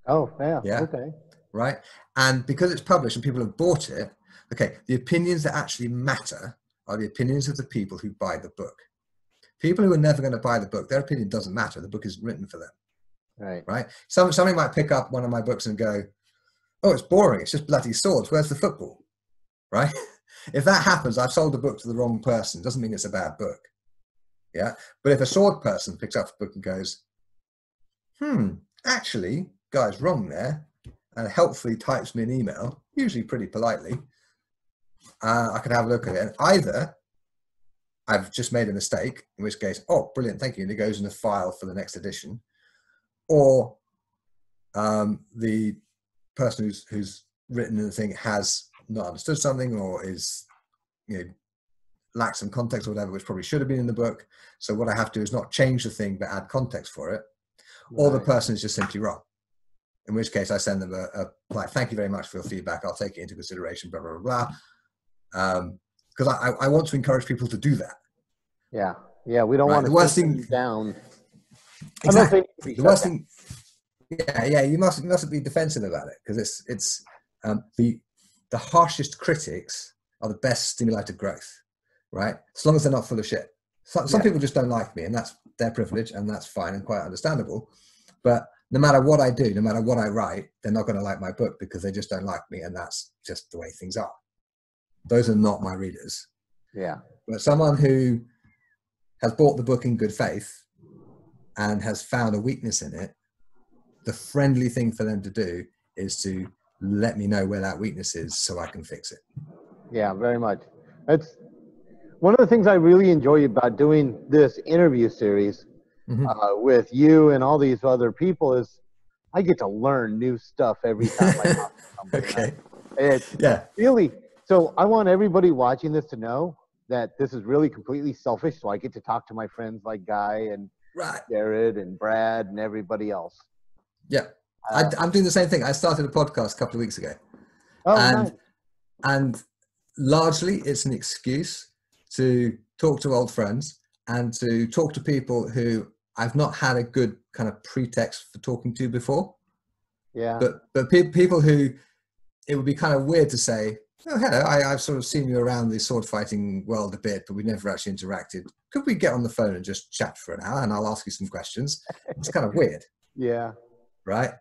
Oh, yeah. Okay. Right. And because it's published and people have bought it, okay, the opinions that actually matter are the opinions of the people who buy the book. People who are never going to buy the book, their opinion doesn't matter. The book isn't written for them. Right. Right. Somebody might pick up one of my books and go, oh, it's boring. It's just bloody swords. Where's the football? Right. If that happens, I've sold a book to the wrong person. It doesn't mean it's a bad book. Yeah. But if a sword person picks up the book and goes, actually, guy's wrong there, and helpfully types me an email, usually pretty politely, I can have a look at it. And either I've just made a mistake, in which case, oh, brilliant, thank you, and it goes in a file for the next edition, or the person who's written the thing has not understood something, or is lacks some context or whatever, which probably should have been in the book. So what I have to do is not change the thing, but add context for it. Or the person is just simply wrong. In which case I send them a like, thank you very much for your feedback. I'll take it into consideration, blah, blah, blah, blah. Because I want to encourage people to do that. Yeah. Yeah. We don't want to the worst thing down. Exactly. The worst thing, Yeah, you mustn't be defensive about it, because the harshest critics are the best stimuli to growth, right? As long as they're not full of shit. Some people just don't like me, and that's their privilege, and that's fine and quite understandable. But no matter what I do, no matter what I write, they're not going to like my book because they just don't like me, and that's just the way things are. Those are not my readers. Yeah. But someone who has bought the book in good faith and has found a weakness in it, the friendly thing for them to do is to let me know where that weakness is so I can fix it. Yeah, very much. That's one of the things I really enjoy about doing this interview series with you and all these other people is I get to learn new stuff every time I talk to somebody. Okay. It's really, so I want everybody watching this to know that this is really completely selfish. So I get to talk to my friends like Guy and Jared and Brad and everybody else. Yeah. I'm doing the same thing. I started a podcast a couple of weeks ago. Oh, nice. And largely it's an excuse to talk to old friends and to talk to people who I've not had a good kind of pretext for talking to before. Yeah. But people who it would be kind of weird to say, oh, hello, I've sort of seen you around the sword fighting world a bit, but we never actually interacted. Could we get on the phone and just chat for an hour and I'll ask you some questions? It's kind of weird. Yeah. Right.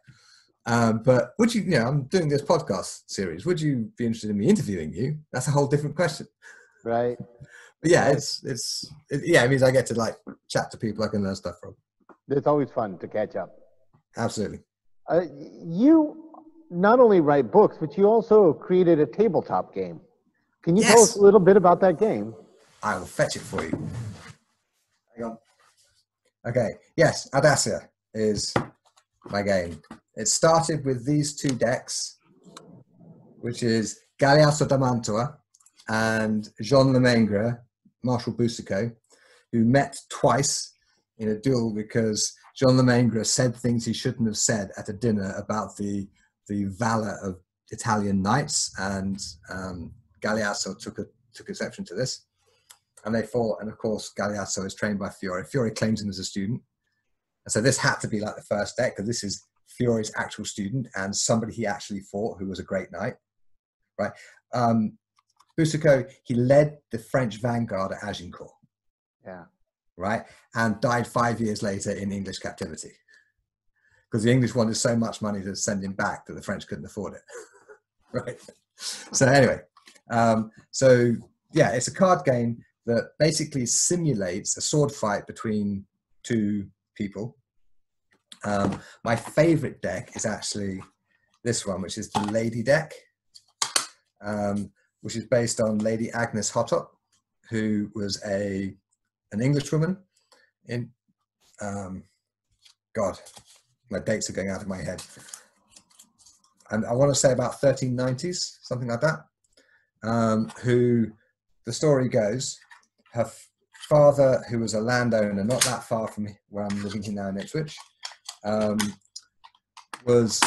But would you, I'm doing this podcast series. Would you be interested in me interviewing you? That's a whole different question. Right. But yeah, it means I get to like chat to people I can learn stuff from. It's always fun to catch up. Absolutely. You not only write books, but you also created a tabletop game. Can you tell us a little bit about that game? I will fetch it for you. Hang on. Okay. Yes, Audatia is my game. It started with these two decks, which is Galeazzo da Mantua and Jean Lemengre, Marshal Boucicaut, who met twice in a duel because Jean Lemengre said things he shouldn't have said at a dinner about the valor of Italian knights, and Galeazzo took exception to this, and they fought. And of course, Galeazzo is trained by Fiore. Fiore claims him as a student, and so this had to be like the first deck because this is Fiore's actual student and somebody he actually fought who was a great knight, right? Boucicaut, he led the French vanguard at Agincourt. Yeah. Right? And died 5 years later in English captivity. Because the English wanted so much money to send him back that the French couldn't afford it. Right? So anyway, it's a card game that basically simulates a sword fight between two people. My favorite deck is actually this one, which is the Lady deck. Which is based on Lady Agnes Hottop, who was an Englishwoman in, God, my dates are going out of my head. And I want to say about 1390s, something like that, who, the story goes, her father, who was a landowner not that far from where I'm living here now in Ipswich, was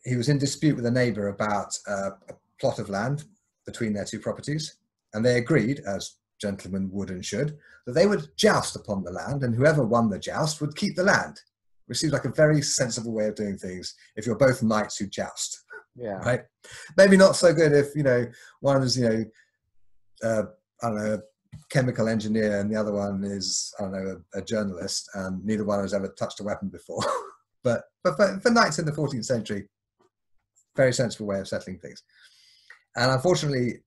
in dispute with a neighbour about a plot of land between their two properties, and they agreed, as gentlemen would and should, that they would joust upon the land, and whoever won the joust would keep the land, which seems like a very sensible way of doing things if you're both knights who joust. Yeah. Right? Maybe not so good if, one is, I don't know, a chemical engineer and the other one is, I don't know, a journalist, and neither one has ever touched a weapon before. but for knights in the 14th century, very sensible way of settling things. And unfortunately,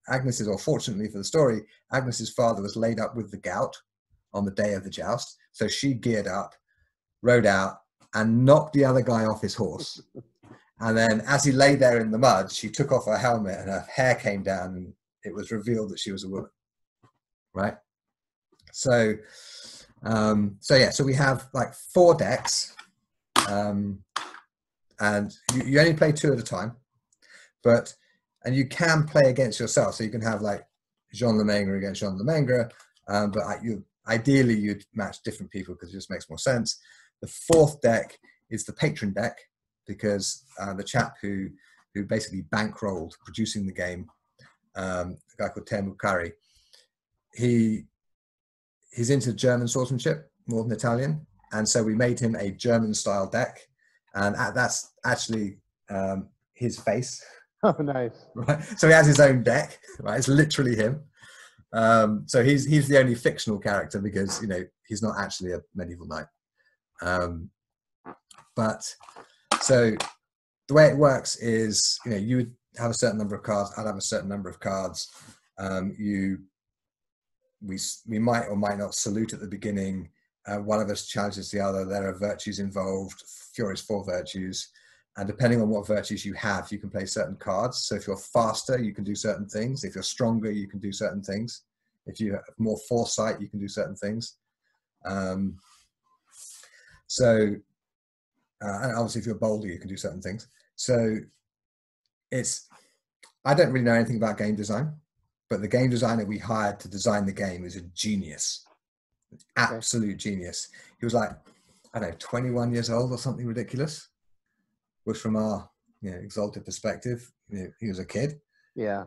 fortunately for the story, Agnes's father was laid up with the gout on the day of the joust. So she geared up, rode out, and knocked the other guy off his horse. And then as he lay there in the mud, she took off her helmet and her hair came down, and it was revealed that she was a woman. Right? So we have like 4 decks, and you only play 2 at a time, and you can play against yourself. So you can have like Jean Lemengre against Jean Lemengre, but ideally you'd match different people because it just makes more sense. The 4th deck is the patron deck, because the chap who basically bankrolled producing the game, a guy called Teemu Kari, he's into German swordsmanship more than Italian, and so we made him a German style deck, and that's actually his face. Oh, nice. Right, so he has his own deck. Right, it's literally him. So he's the only fictional character because he's not actually a medieval knight. But so the way it works is you would have a certain number of cards. I'd have a certain number of cards. We might or might not salute at the beginning. One of us challenges the other. There are virtues involved. Fury is 4 virtues. And depending on what virtues you have, you can play certain cards. So if you're faster, you can do certain things. If you're stronger, you can do certain things. If you have more foresight, you can do certain things. And obviously if you're bolder, you can do certain things. So I don't really know anything about game design, but the game designer we hired to design the game is a genius, absolute genius. He was like, I don't know, 21 years old or something ridiculous. Which from our exalted perspective, he was a kid. Yeah.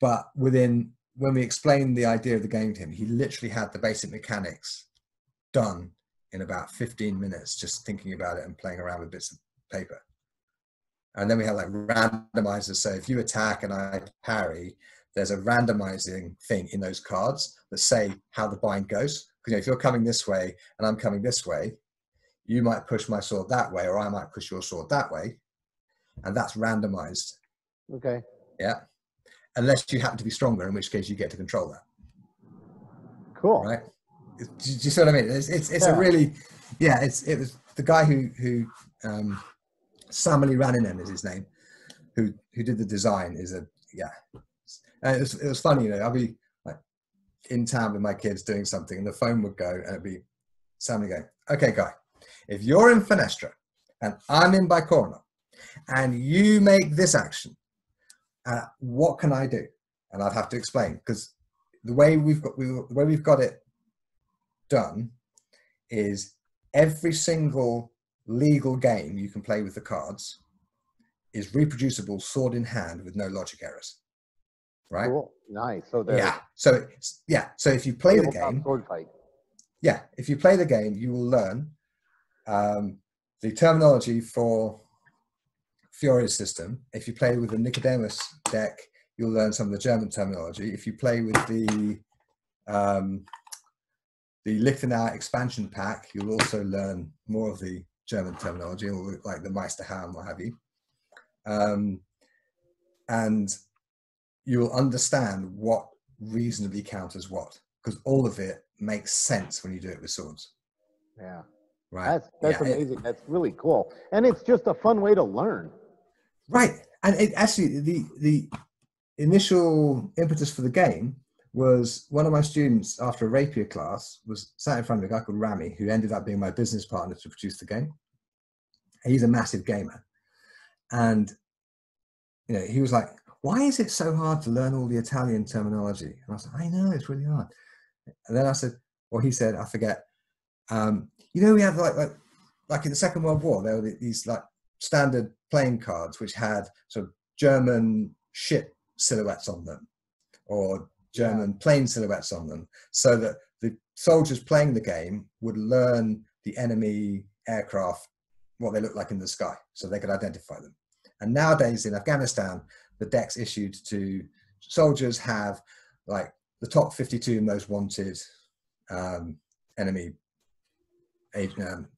But when we explained the idea of the game to him, he literally had the basic mechanics done in about 15 minutes, just thinking about it and playing around with bits of paper. And then we had like randomizers. So if you attack and I parry, there's a randomizing thing in those cards that say how the bind goes. Because if you're coming this way and I'm coming this way, you might push my sword that way, or I might push your sword that way. And that's randomized. Okay. Yeah. Unless you happen to be stronger, in which case you get to control that. Cool. Right. Do you see what I mean? It's a really, it was the guy who Samali Raninen is his name, who did the design and it was funny, I'll be like in town with my kids doing something and the phone would go and it'd be Samali going, okay, Guy, if you're in Fenestra and I'm in Bicorno and you make this action, what can I do? And I'd have to explain, because the way we've got it done is every single legal game you can play with the cards is reproducible sword in hand with no logic errors. Right? Cool. Nice. So so if you play the game, sword fight. Yeah, if you play the game, you will learn the terminology for Furia's system. If you play with the Nicodemus deck, you'll learn some of the German terminology. If you play with the Lichtenauer expansion pack, you'll also learn more of the German terminology, like the Meisterham, what have you. And you will understand what reasonably counts what, because all of it makes sense when you do it with swords. Yeah. Right. That's amazing. That's really cool. And it's just a fun way to learn. Right. And actually, the initial impetus for the game was one of my students after a rapier class was sat in front of a guy called Rami, who ended up being my business partner to produce the game. He's a massive gamer. And, he was like, why is it so hard to learn all the Italian terminology? And I was like, I know, it's really hard. And then he said, I forget. We have like in the Second World War, there were these like standard playing cards which had sort of German ship silhouettes on them or German plane silhouettes on them, so that the soldiers playing the game would learn the enemy aircraft, what they look like in the sky, so they could identify them. And nowadays in Afghanistan, the decks issued to soldiers have like the top 52 most wanted enemy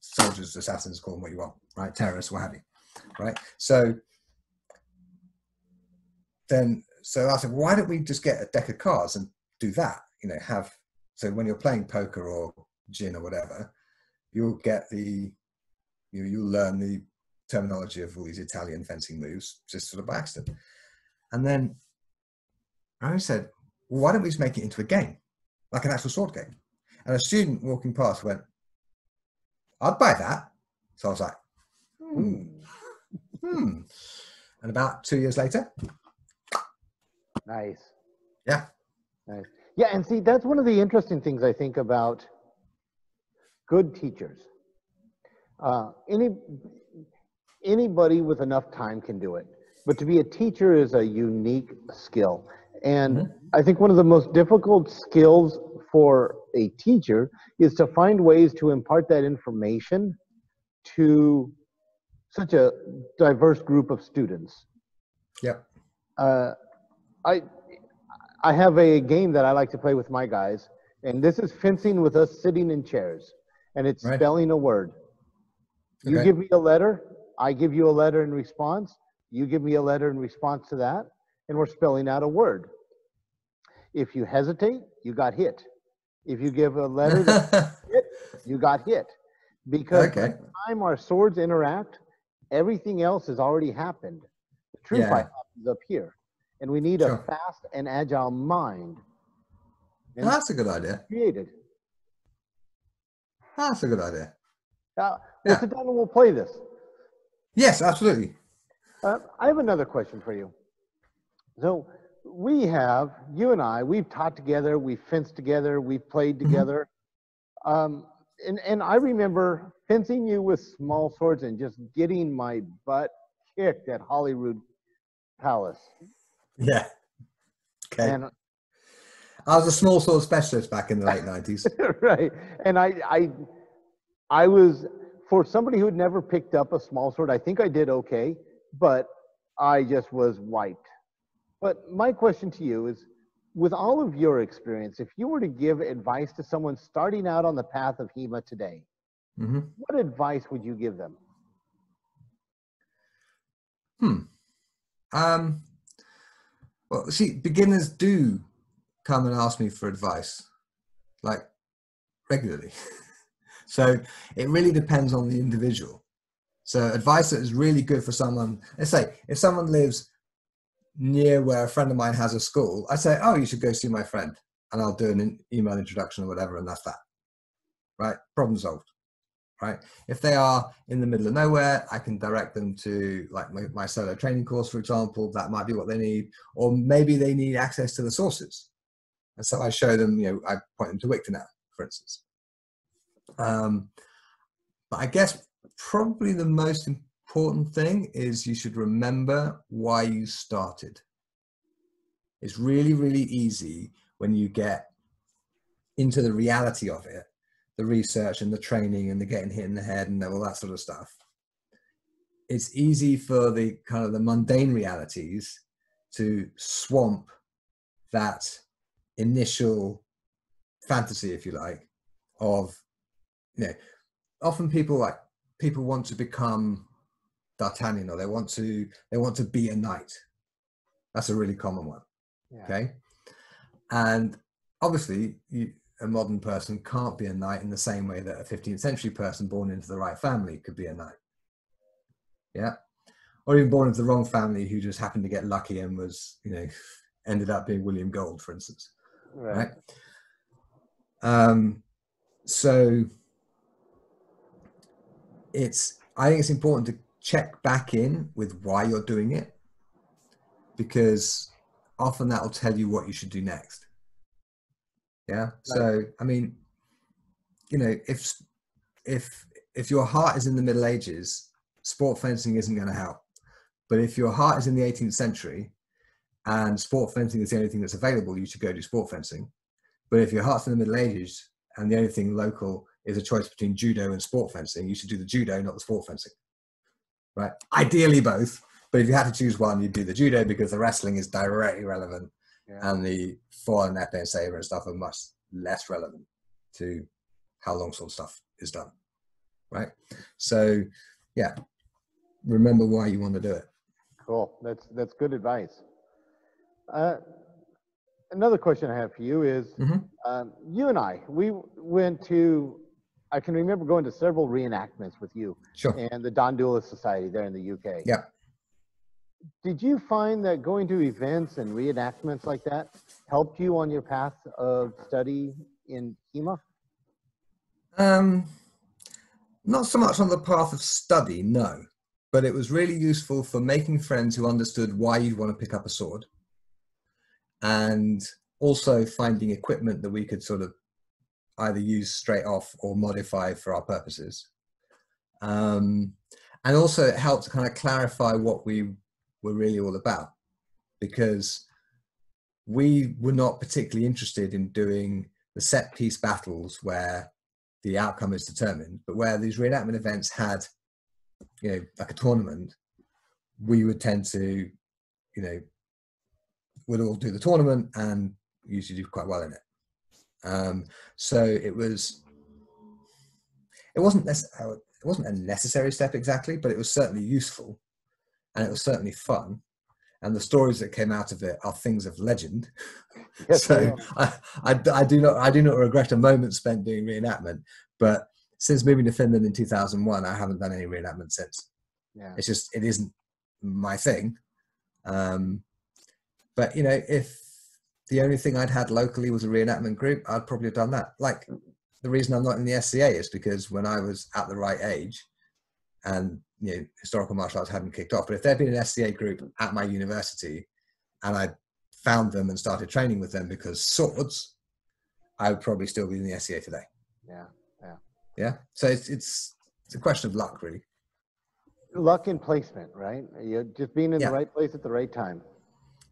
soldiers, assassins, call them what you want, right? Terrorists, what have you, right? So I said, why don't we just get a deck of cards and do that? So when you're playing poker or gin or whatever, you'll learn the terminology of all these Italian fencing moves just sort of by accident. And then I said, well, why don't we just make it into a game, like an actual sword game? And a student walking past went, I'd buy that. So I was like, And about 2 years later. Nice. Yeah. Nice. Yeah, and see, that's one of the interesting things I think about good teachers. Anybody with enough time can do it, but to be a teacher is a unique skill. And I think one of the most difficult skills for a teacher is to find ways to impart that information to such a diverse group of students. Yep. Uh, I I have a game that I like to play with my guys, and this is fencing with us sitting in chairs, and it's Right. spelling a word. You Okay. give me a letter, I give you a letter in response, you give me a letter in response to that, and we're spelling out a word. If you hesitate, you got hit. If you give a letter that hit, you got hit. Because by Okay. the time our swords interact, everything else has already happened. The true fight Yeah. happens up here. And we need a Sure. fast and agile mind. And That's a good idea. created. That's a good idea. We'll Yeah. sit down and we'll play this. Yes, absolutely. I have another question for you. So you and I, we've taught together, we've fenced together, we've played together. And I remember fencing you with small swords and just getting my butt kicked at Holyrood Palace. Yeah. Okay. And I was a small sword specialist back in the late 90s. right. And I was, for somebody who had never picked up a small sword, I think I did okay, but I just was wiped. But my question to you is, with all of your experience, if you were to give advice to someone starting out on the path of HEMA today, what advice would you give them? Well, see, beginners do come and ask me for advice, like regularly. So it really depends on the individual. So advice that is really good for someone, let's say if someone lives near where a friend of mine has a school, I say, oh, you should go see my friend, and I'll do an email introduction or whatever, and that's that. Right? Problem solved. Right? If they are in the middle of nowhere, I can direct them to like my solo training course, for example. That might be what they need, or maybe they need access to the sources. And so I show them, I point them to Wiktionary, for instance. But I guess probably the most important thing is you should remember why you started. It's really, really easy when you get into the reality of it, the research and the training and the getting hit in the head and all that sort of stuff. It's easy for the kind of the mundane realities to swamp that initial fantasy, if you like, of, often people want to become D'Artagnan, or they want to be a knight. That's a really common one. Yeah. Okay. And obviously a modern person can't be a knight in the same way that a 15th century person born into the right family could be a knight. Yeah. Or even born into the wrong family who just happened to get lucky and was, ended up being William Gold, for instance. Right. So I think it's important to check back in with why you're doing it, because often that will tell you what you should do next. Yeah. Right. So, I mean, if your heart is in the Middle Ages, sport fencing isn't going to help. But if your heart is in the 18th century and sport fencing is the only thing that's available, you should go do sport fencing. But if your heart's in the Middle Ages and the only thing local is a choice between judo and sport fencing, you should do the judo, not the sport fencing. Right? Ideally both, but if you had to choose one, you'd do the judo because the wrestling is directly relevant, and the forearm, épée, and saber and stuff are much less relevant to how longsword stuff is done. Right? So, yeah, remember why you want to do it. Cool. That's good advice. Another question I have for you is, you and I, we went to, I can remember going to several reenactments with you. Sure. And the Don Duelist Society there in the UK. Yeah. Did you find that going to events and reenactments like that helped you on your path of study in HEMA? Not so much on the path of study, no. But it was really useful for making friends who understood why you'd want to pick up a sword, and also finding equipment that we could sort of either use straight off or modify for our purposes. And also it helped to kind of clarify what we were really all about, because we were not particularly interested in doing the set piece battles where the outcome is determined, but where these reenactment events had like a tournament, we would tend to, we'd all do the tournament and usually do quite well in it. So it wasn't a necessary step exactly, but it was certainly useful, and it was certainly fun. And the stories that came out of it are things of legend. Yes, So I do not regret a moment spent doing reenactment. But since moving to Finland in 2001, I haven't done any reenactment since. Yeah. It isn't my thing. But if the only thing I'd had locally was a reenactment group, I'd probably have done that. Like, the reason I'm not in the SCA is because when I was at the right age, and historical martial arts hadn't kicked off, but if there'd been an SCA group at my university and I found them and started training with them because swords, I would probably still be in the SCA today. Yeah. So it's a question of luck, really. Luck and placement, right? You're just being in the right place at the right time.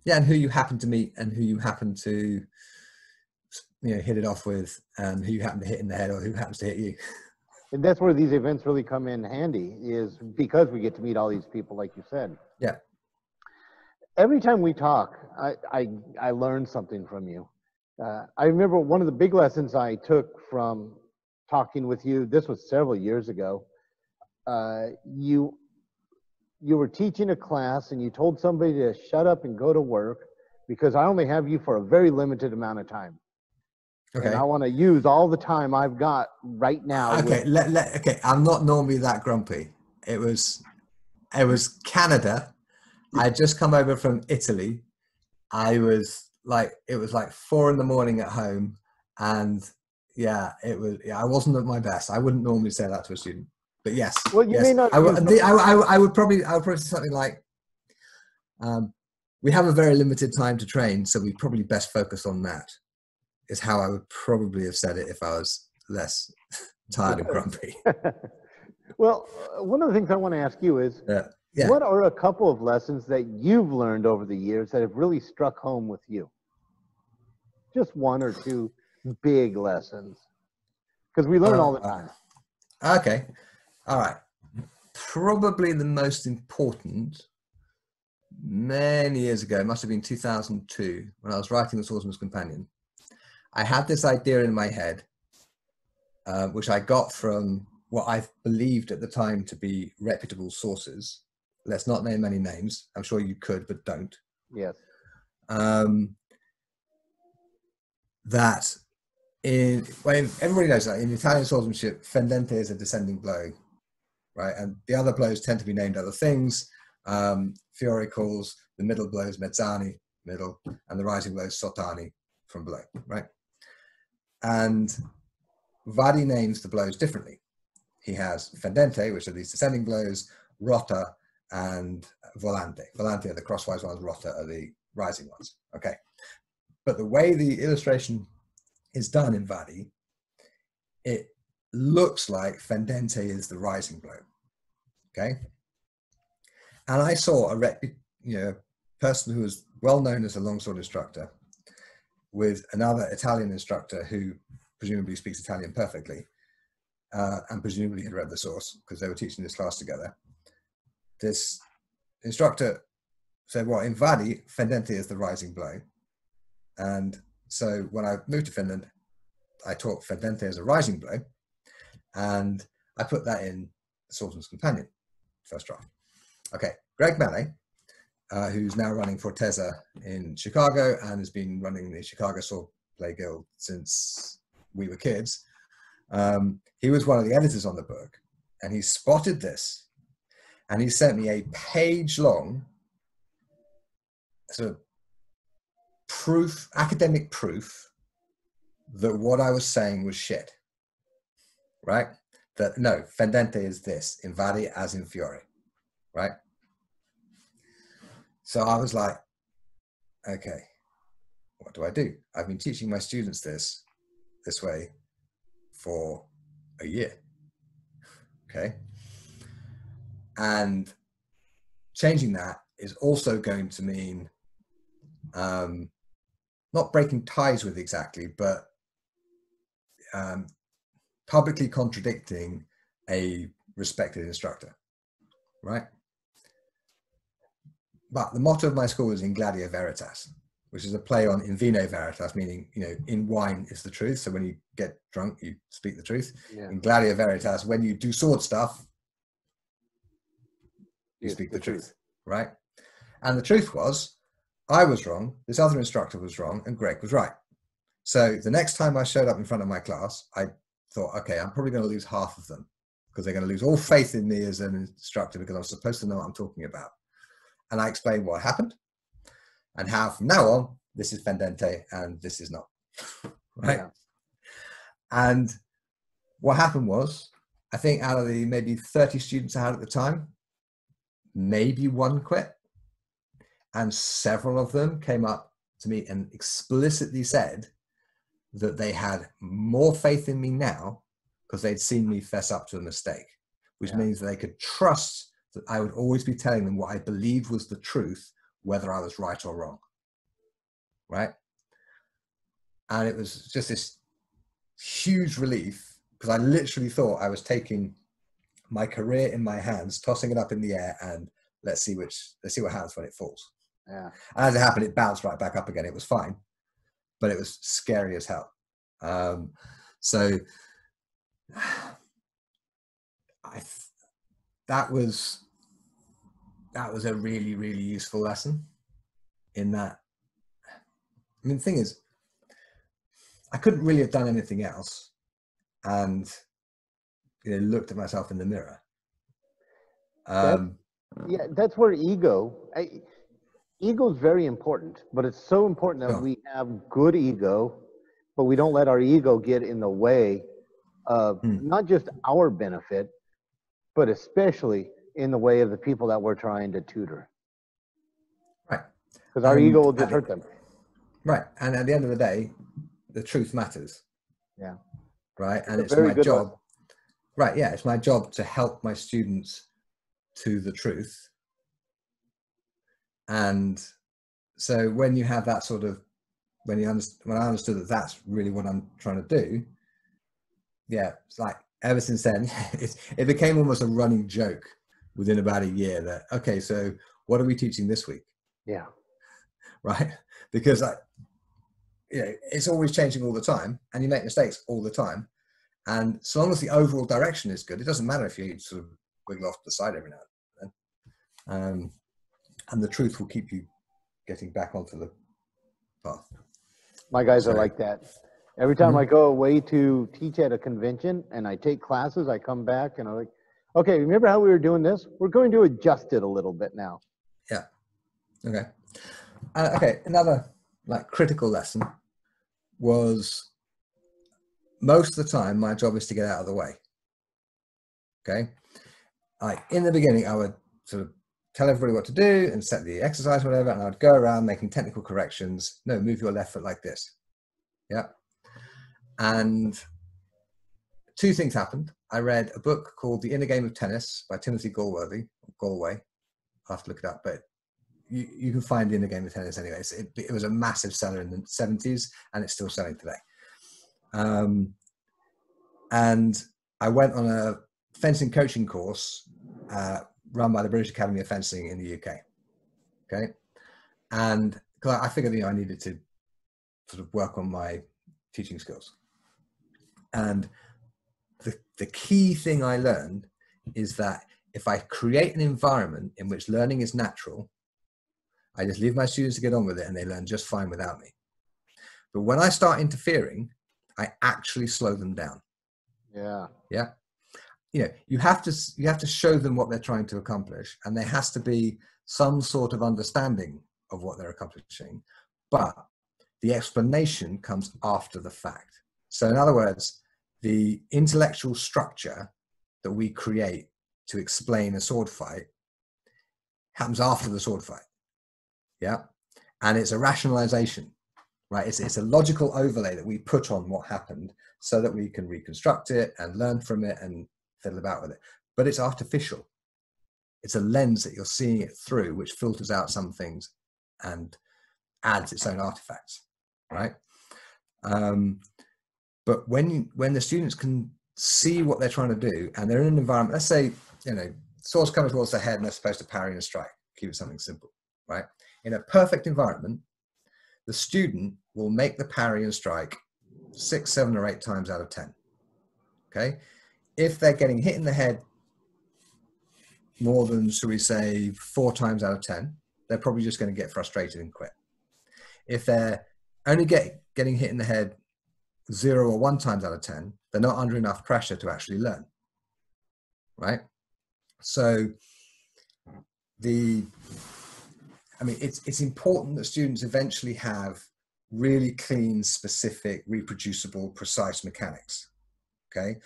Yeah, and who you happen to meet and who you happen to hit it off with, and who you happen to hit in the head or who happens to hit you. And that's where these events really come in handy, is because we get to meet all these people, like you said. Yeah. Every time we talk, I learn something from you. I remember one of the big lessons I took from talking with you, this was several years ago. You were teaching a class and you told somebody to shut up and go to work because I only have you for a very limited amount of time. Okay. And I want to use all the time I've got right now. Okay, okay. I'm not normally that grumpy. It was Canada. I had just come over from Italy. It was like 4 a.m. at home, and I wasn't at my best. I wouldn't normally say that to a student, but yes. Well, you may not. I would probably say something like, we have a very limited time to train, so we probably best focus on that. Is how I would probably have said it if I was less tired and grumpy. Well, one of the things I want to ask you is, what are a couple of lessons that you've learned over the years that have really struck home with you? Just one or two big lessons. Because we learn all the time. Okay. All right. Probably the most important, many years ago, it must have been 2002, when I was writing The Swordsman's Companion. I had this idea in my head, which I got from what I believed at the time to be reputable sources. Let's not name any names. I'm sure you could, but don't. Yes. That everybody knows that in Italian swordsmanship, fendente is a descending blow, right? And the other blows tend to be named other things. Fiore calls the middle blows mezzani, middle, and the rising blows sottani, from below, right? And Vadi names the blows differently. He has fendente, which are these descending blows, rota, and volante. Volante are the crosswise ones, rota are the rising ones. Okay. But the way the illustration is done in Vadi, it looks like fendente is the rising blow. Okay. And I saw a person who was well known as a longsword instructor with another Italian instructor who presumably speaks Italian perfectly, and presumably had read the source because they were teaching this class together. This instructor said, well, in Vadi, fendente is the rising blow. And so when I moved to Finland, I taught fendente as a rising blow, and I put that in The Swordsman's Companion, first draft. Okay, Greg Melee, who's now running Forteza in Chicago and has been running the Chicago Swordplay Guild since we were kids. He was one of the editors on the book, and he spotted this, and he sent me a page-long sort of proof, academic proof, that what I was saying was shit, right? That no, fendente is this, in Vadi as in Fiore, right? So I was like, okay, what do I do? I've been teaching my students this way for a year, okay? And changing that is also going to mean not breaking ties with exactly, but publicly contradicting a respected instructor, right? But the motto of my school is in Gladia Veritas, which is a play on in vino veritas, meaning, you know, in wine is the truth. So when you get drunk, you speak the truth. Yeah. In Gladia Veritas, when you do sword stuff, you speak the truth, right? And the truth was, I was wrong, this other instructor was wrong, and Greg was right. So the next time I showed up in front of my class, I thought, okay, I'm probably going to lose half of them because they're going to lose all faith in me as an instructor because I'm supposed to know what I'm talking about. And I explained what happened and how from now on, this is Fendente and this is not, right? Yeah. And what happened was, I think out of the maybe 30 students I had at the time, maybe one quit. And several of them came up to me and explicitly said that they had more faith in me now because they'd seen me fess up to a mistake, which means that they could trust that I would always be telling them what I believed was the truth, whether I was right or wrong, right? And it was just this huge relief because I literally thought I was taking my career in my hands, tossing it up in the air, and let's see what happens when it falls. Yeah. And as it happened, it bounced right back up again. It was fine, but it was scary as hell. So that was a really, really useful lesson in that. I mean, the thing is, I couldn't really have done anything else, and looked at myself in the mirror. That's where ego is very important, but it's so important that we have good ego, but we don't let our ego get in the way of not just our benefit, but especially in the way of the people that we're trying to tutor. Right. Because our ego will just hurt them. Right. And at the end of the day, the truth matters. Yeah. Right. And it's my job. Right. Yeah. It's my job to help my students to the truth. And so when you have that sort of, when I understood that that's really what I'm trying to do, it's like ever since then, it became almost a running joke within about a year that, okay, so what are we teaching this week? Yeah. Right? Because it's always changing all the time and you make mistakes all the time. And so long as the overall direction is good, it doesn't matter if you sort of wiggle off the side every now and then. And the truth will keep you getting back onto the path. My guys are like that. Every time I go away to teach at a convention and I take classes, I come back and I'm like, okay, remember how we were doing this? We're going to adjust it a little bit now. Yeah. Okay. Okay. Another critical lesson was most of the time my job is to get out of the way. Okay. In the beginning, I would sort of tell everybody what to do and set the exercise, whatever, and I'd go around making technical corrections. No, move your left foot like this. Yeah. And two things happened. I read a book called The Inner Game of Tennis by Timothy Gallwey. I'll have to look it up, but you can find The Inner Game of Tennis anyways. It was a massive seller in the 70s and it's still selling today. And I went on a fencing coaching course run by the British Academy of Fencing in the UK. Okay. And I figured, I needed to sort of work on my teaching skills. And the key thing I learned is that if I create an environment in which learning is natural, I just leave my students to get on with it and they learn just fine without me. But when I start interfering, I actually slow them down. Yeah. Yeah. You have to show them what they're trying to accomplish, and there has to be some sort of understanding of what they're accomplishing, but the explanation comes after the fact. So in other words, the intellectual structure that we create to explain a sword fight happens after the sword fight. Yeah. And it's a rationalization, right? It's a logical overlay that we put on what happened so that we can reconstruct it and learn from it and fiddle about with it. But it's artificial. It's a lens that you're seeing it through, which filters out some things and adds its own artifacts, right? But when the students can see what they're trying to do and they're in an environment, let's say, sword's coming towards the head and they're supposed to parry and strike. Keep it something simple, right? In a perfect environment, the student will make the parry and strike 6, 7, or 8 times out of 10. Okay? If they're getting hit in the head more than, shall we say, 4 times out of 10, they're probably just going to get frustrated and quit. If they're only getting hit in the head 0 or 1 times out of 10, they're not under enough pressure to actually learn, right? So it's important that students eventually have really clean, specific, reproducible, precise mechanics, okay?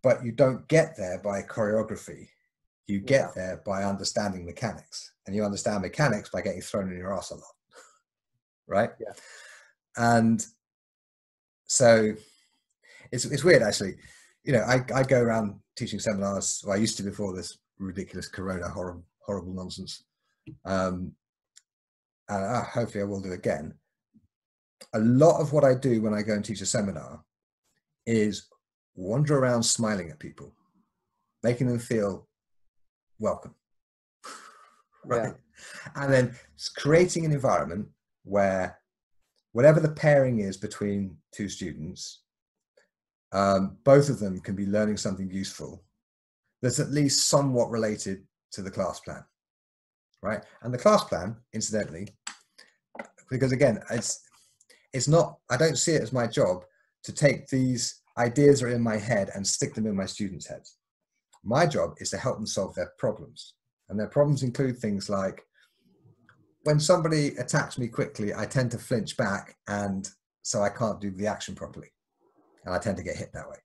But you don't get there by choreography. You get there by understanding mechanics, and you understand mechanics by getting thrown in your ass a lot, right? Yeah. And so it's weird, actually. You know, I go around teaching seminars. Well, I used to before this ridiculous corona horrible nonsense. And hopefully I will do again. A lot of what I do when I go and teach a seminar is wander around smiling at people, making them feel welcome, right? Yeah. And then creating an environment where whatever the pairing is between 2 students, both of them can be learning something useful that's at least somewhat related to the class plan, right? And the class plan, incidentally, because again, it's not, I don't see it as my job to take these ideas that are in my head and stick them in my students' heads. My job is to help them solve their problems. And their problems include things like, when somebody attacks me quickly, I tend to flinch back, and so I can't do the action properly. And I tend to get hit that way.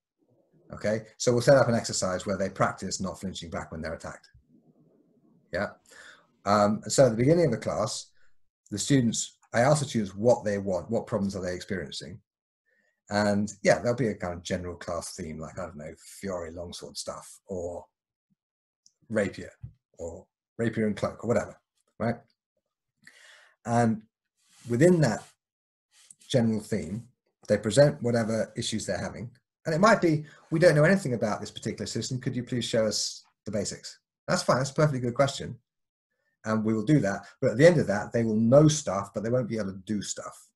Okay, so we'll set up an exercise where they practice not flinching back when they're attacked. Yeah. So at the beginning of the class, I ask the students what they want, what problems are they experiencing. And yeah, there'll be a kind of general class theme, like, I don't know, Fiore longsword stuff, or rapier and cloak, or whatever, right? And within that general theme, they present whatever issues they're having. And it might be, we don't know anything about this particular system. Could you please show us the basics? That's fine. That's a perfectly good question. And we will do that. But at the end of that, they will know stuff, but they won't be able to do stuff.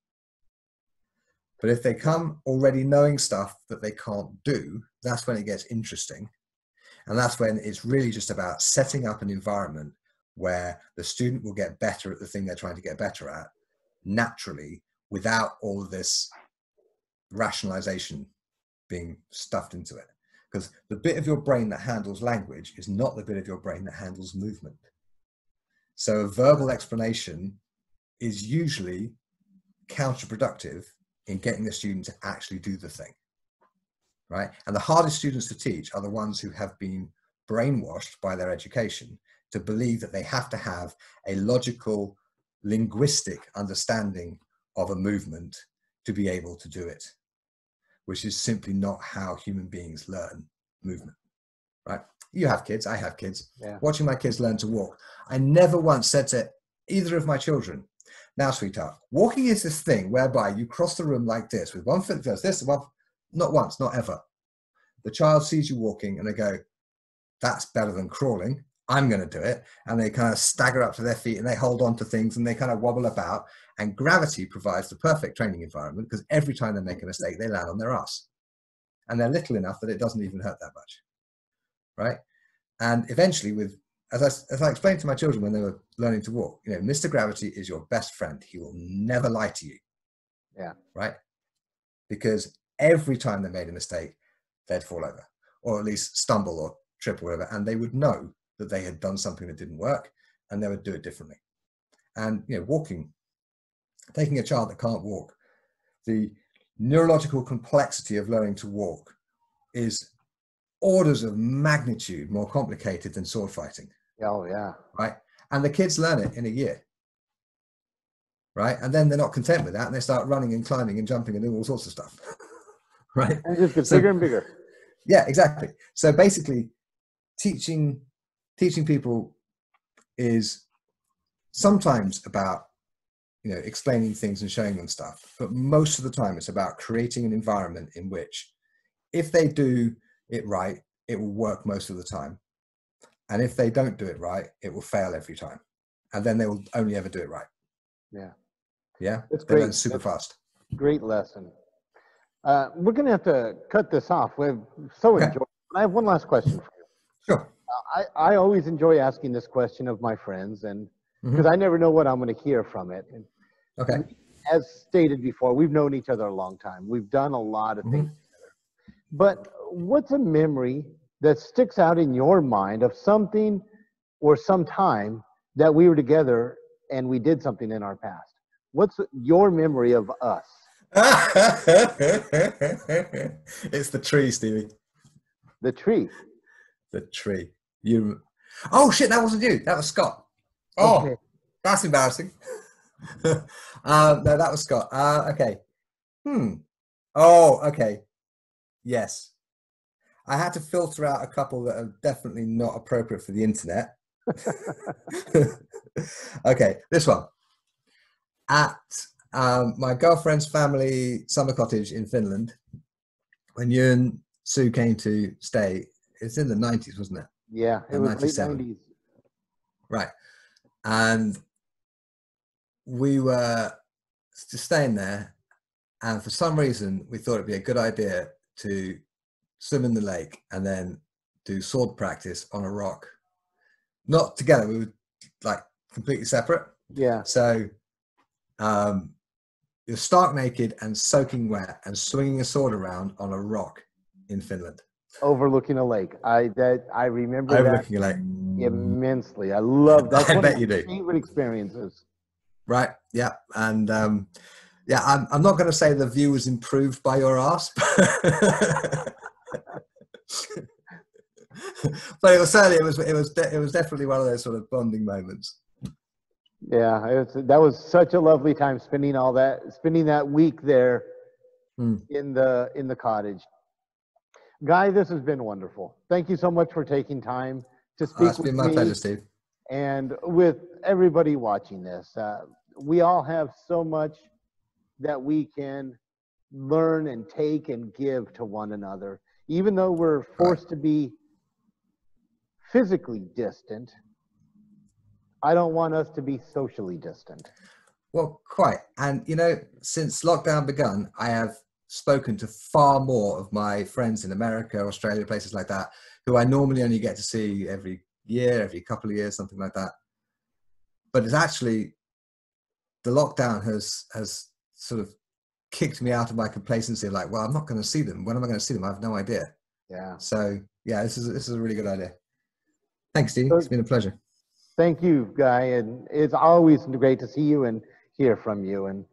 But if they come already knowing stuff that they can't do, that's when it gets interesting. And that's when it's really just about setting up an environment where the student will get better at the thing they're trying to get better at naturally, without all of this rationalization being stuffed into it. Because the bit of your brain that handles language is not the bit of your brain that handles movement. So a verbal explanation is usually counterproductive in getting the student to actually do the thing, right? And the hardest students to teach are the ones who have been brainwashed by their education to believe that they have to have a logical, linguistic understanding of a movement to be able to do it, which is simply not how human beings learn movement, right? You have kids, I have kids. Yeah. Watching my kids learn to walk, I never once said to either of my children, now, sweetheart, walking is this thing whereby you cross the room like this, with one foot does this, one, not once, not ever. The child sees you walking and they go, that's better than crawling, I'm going to do it. And they kind of stagger up to their feet and they hold on to things and they kind of wobble about. And gravity provides the perfect training environment, because every time they make a mistake, they land on their ass. And they're little enough that it doesn't even hurt that much, right? And eventually, as I explained to my children when they were learning to walk, you know, Mr. Gravity is your best friend. He will never lie to you. Yeah. Right? Because every time they made a mistake, they'd fall over, or at least stumble or trip or whatever, and they would know that they had done something that didn't work, and they would do it differently. And, you know, walking, taking a child that can't walk, the neurological complexity of learning to walk is orders of magnitude more complicated than sword fighting. Oh, yeah. Right? And the kids learn it in a year. Right? And then they're not content with that, and they start running and climbing and jumping and doing all sorts of stuff. Right? And it just gets bigger and bigger. Yeah, exactly. So basically, teaching people is sometimes about, you know, explaining things and showing them stuff, but most of the time it's about creating an environment in which, if they do it right, it will work most of the time. And if they don't do it right, it will fail every time. And then they will only ever do it right. Yeah. Yeah. That's They great. learn super fast. Great lesson. We're going to have to cut this off. We've so Okay. enjoyed it. I have one last question for you. Sure. I always enjoy asking this question of my friends, and because I never know what I'm going to hear from it. And Okay. as stated before, we've known each other a long time. We've done a lot of things together. But what's a memory that sticks out in your mind of something or some time that we were together and we did something in our past? What's your memory of us? It's the tree, Stevie. The tree. The tree. You. Oh shit! That wasn't you. That was Scott. Oh, Okay. that's embarrassing. No, that was Scott. Okay. Oh, okay. Yes. I had to filter out a couple that are definitely not appropriate for the internet. Okay, this one. At my girlfriend's family summer cottage in Finland, when you and Sue came to stay, it's in the 90s, wasn't it? Yeah, it was late 90s. Right. And we were just staying there, and for some reason we thought it'd be a good idea to swim in the lake and then do sword practice on a rock. Not together, we were like completely separate. Yeah. So you're stark naked and soaking wet and swinging a sword around on a rock in Finland. Overlooking a lake. I remember Overlooking a lake. Immensely. I love that. I bet you do. Favorite experiences. Right. Yeah. And yeah, I'm not going to say the view was improved by your ass, but it was certainly it was definitely one of those sort of bonding moments. Yeah, that was such a lovely time spending that week there in the cottage. Guy, this has been wonderful. Thank you so much for taking time to speak with me. It's been my pleasure, Steve. And with everybody watching this. We all have so much that we can learn and take and give to one another. Even though we're forced to be physically distant, I don't want us to be socially distant. Well, quite. And, you know, since lockdown begun, I have spoken to far more of my friends in America, Australia, places like that, who I normally only get to see every year, every couple of years, something like that. But it's actually, the lockdown has sort of kicked me out of my complacency. Like, well, I'm not going to see them. When am I going to see them? I have no idea. Yeah. So yeah, this is a really good idea. Thanks, Steve. It's been a pleasure. Thank you, Guy. And it's always great to see you and hear from you. And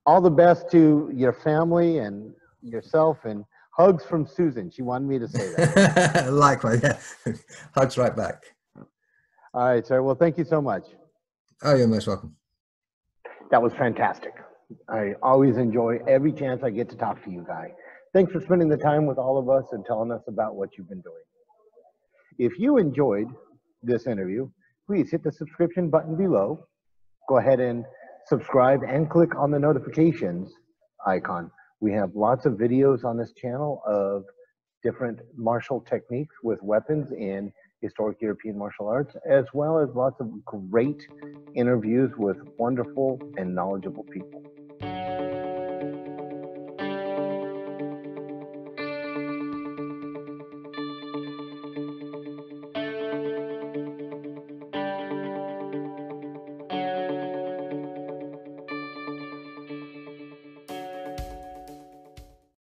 all the best to your family and yourself, and hugs from Susan. She wanted me to say that. Likewise, yeah. Hugs right back. All right, sir. Well, thank you so much. Oh, you're most welcome. That was fantastic. I always enjoy every chance I get to talk to you, Guy. Thanks for spending the time with all of us and telling us about what you've been doing. If you enjoyed this interview, please hit the subscription button below. Go ahead and subscribe and click on the notifications icon. We have lots of videos on this channel of different martial techniques with weapons in historic European martial arts, as well as lots of great interviews with wonderful and knowledgeable people.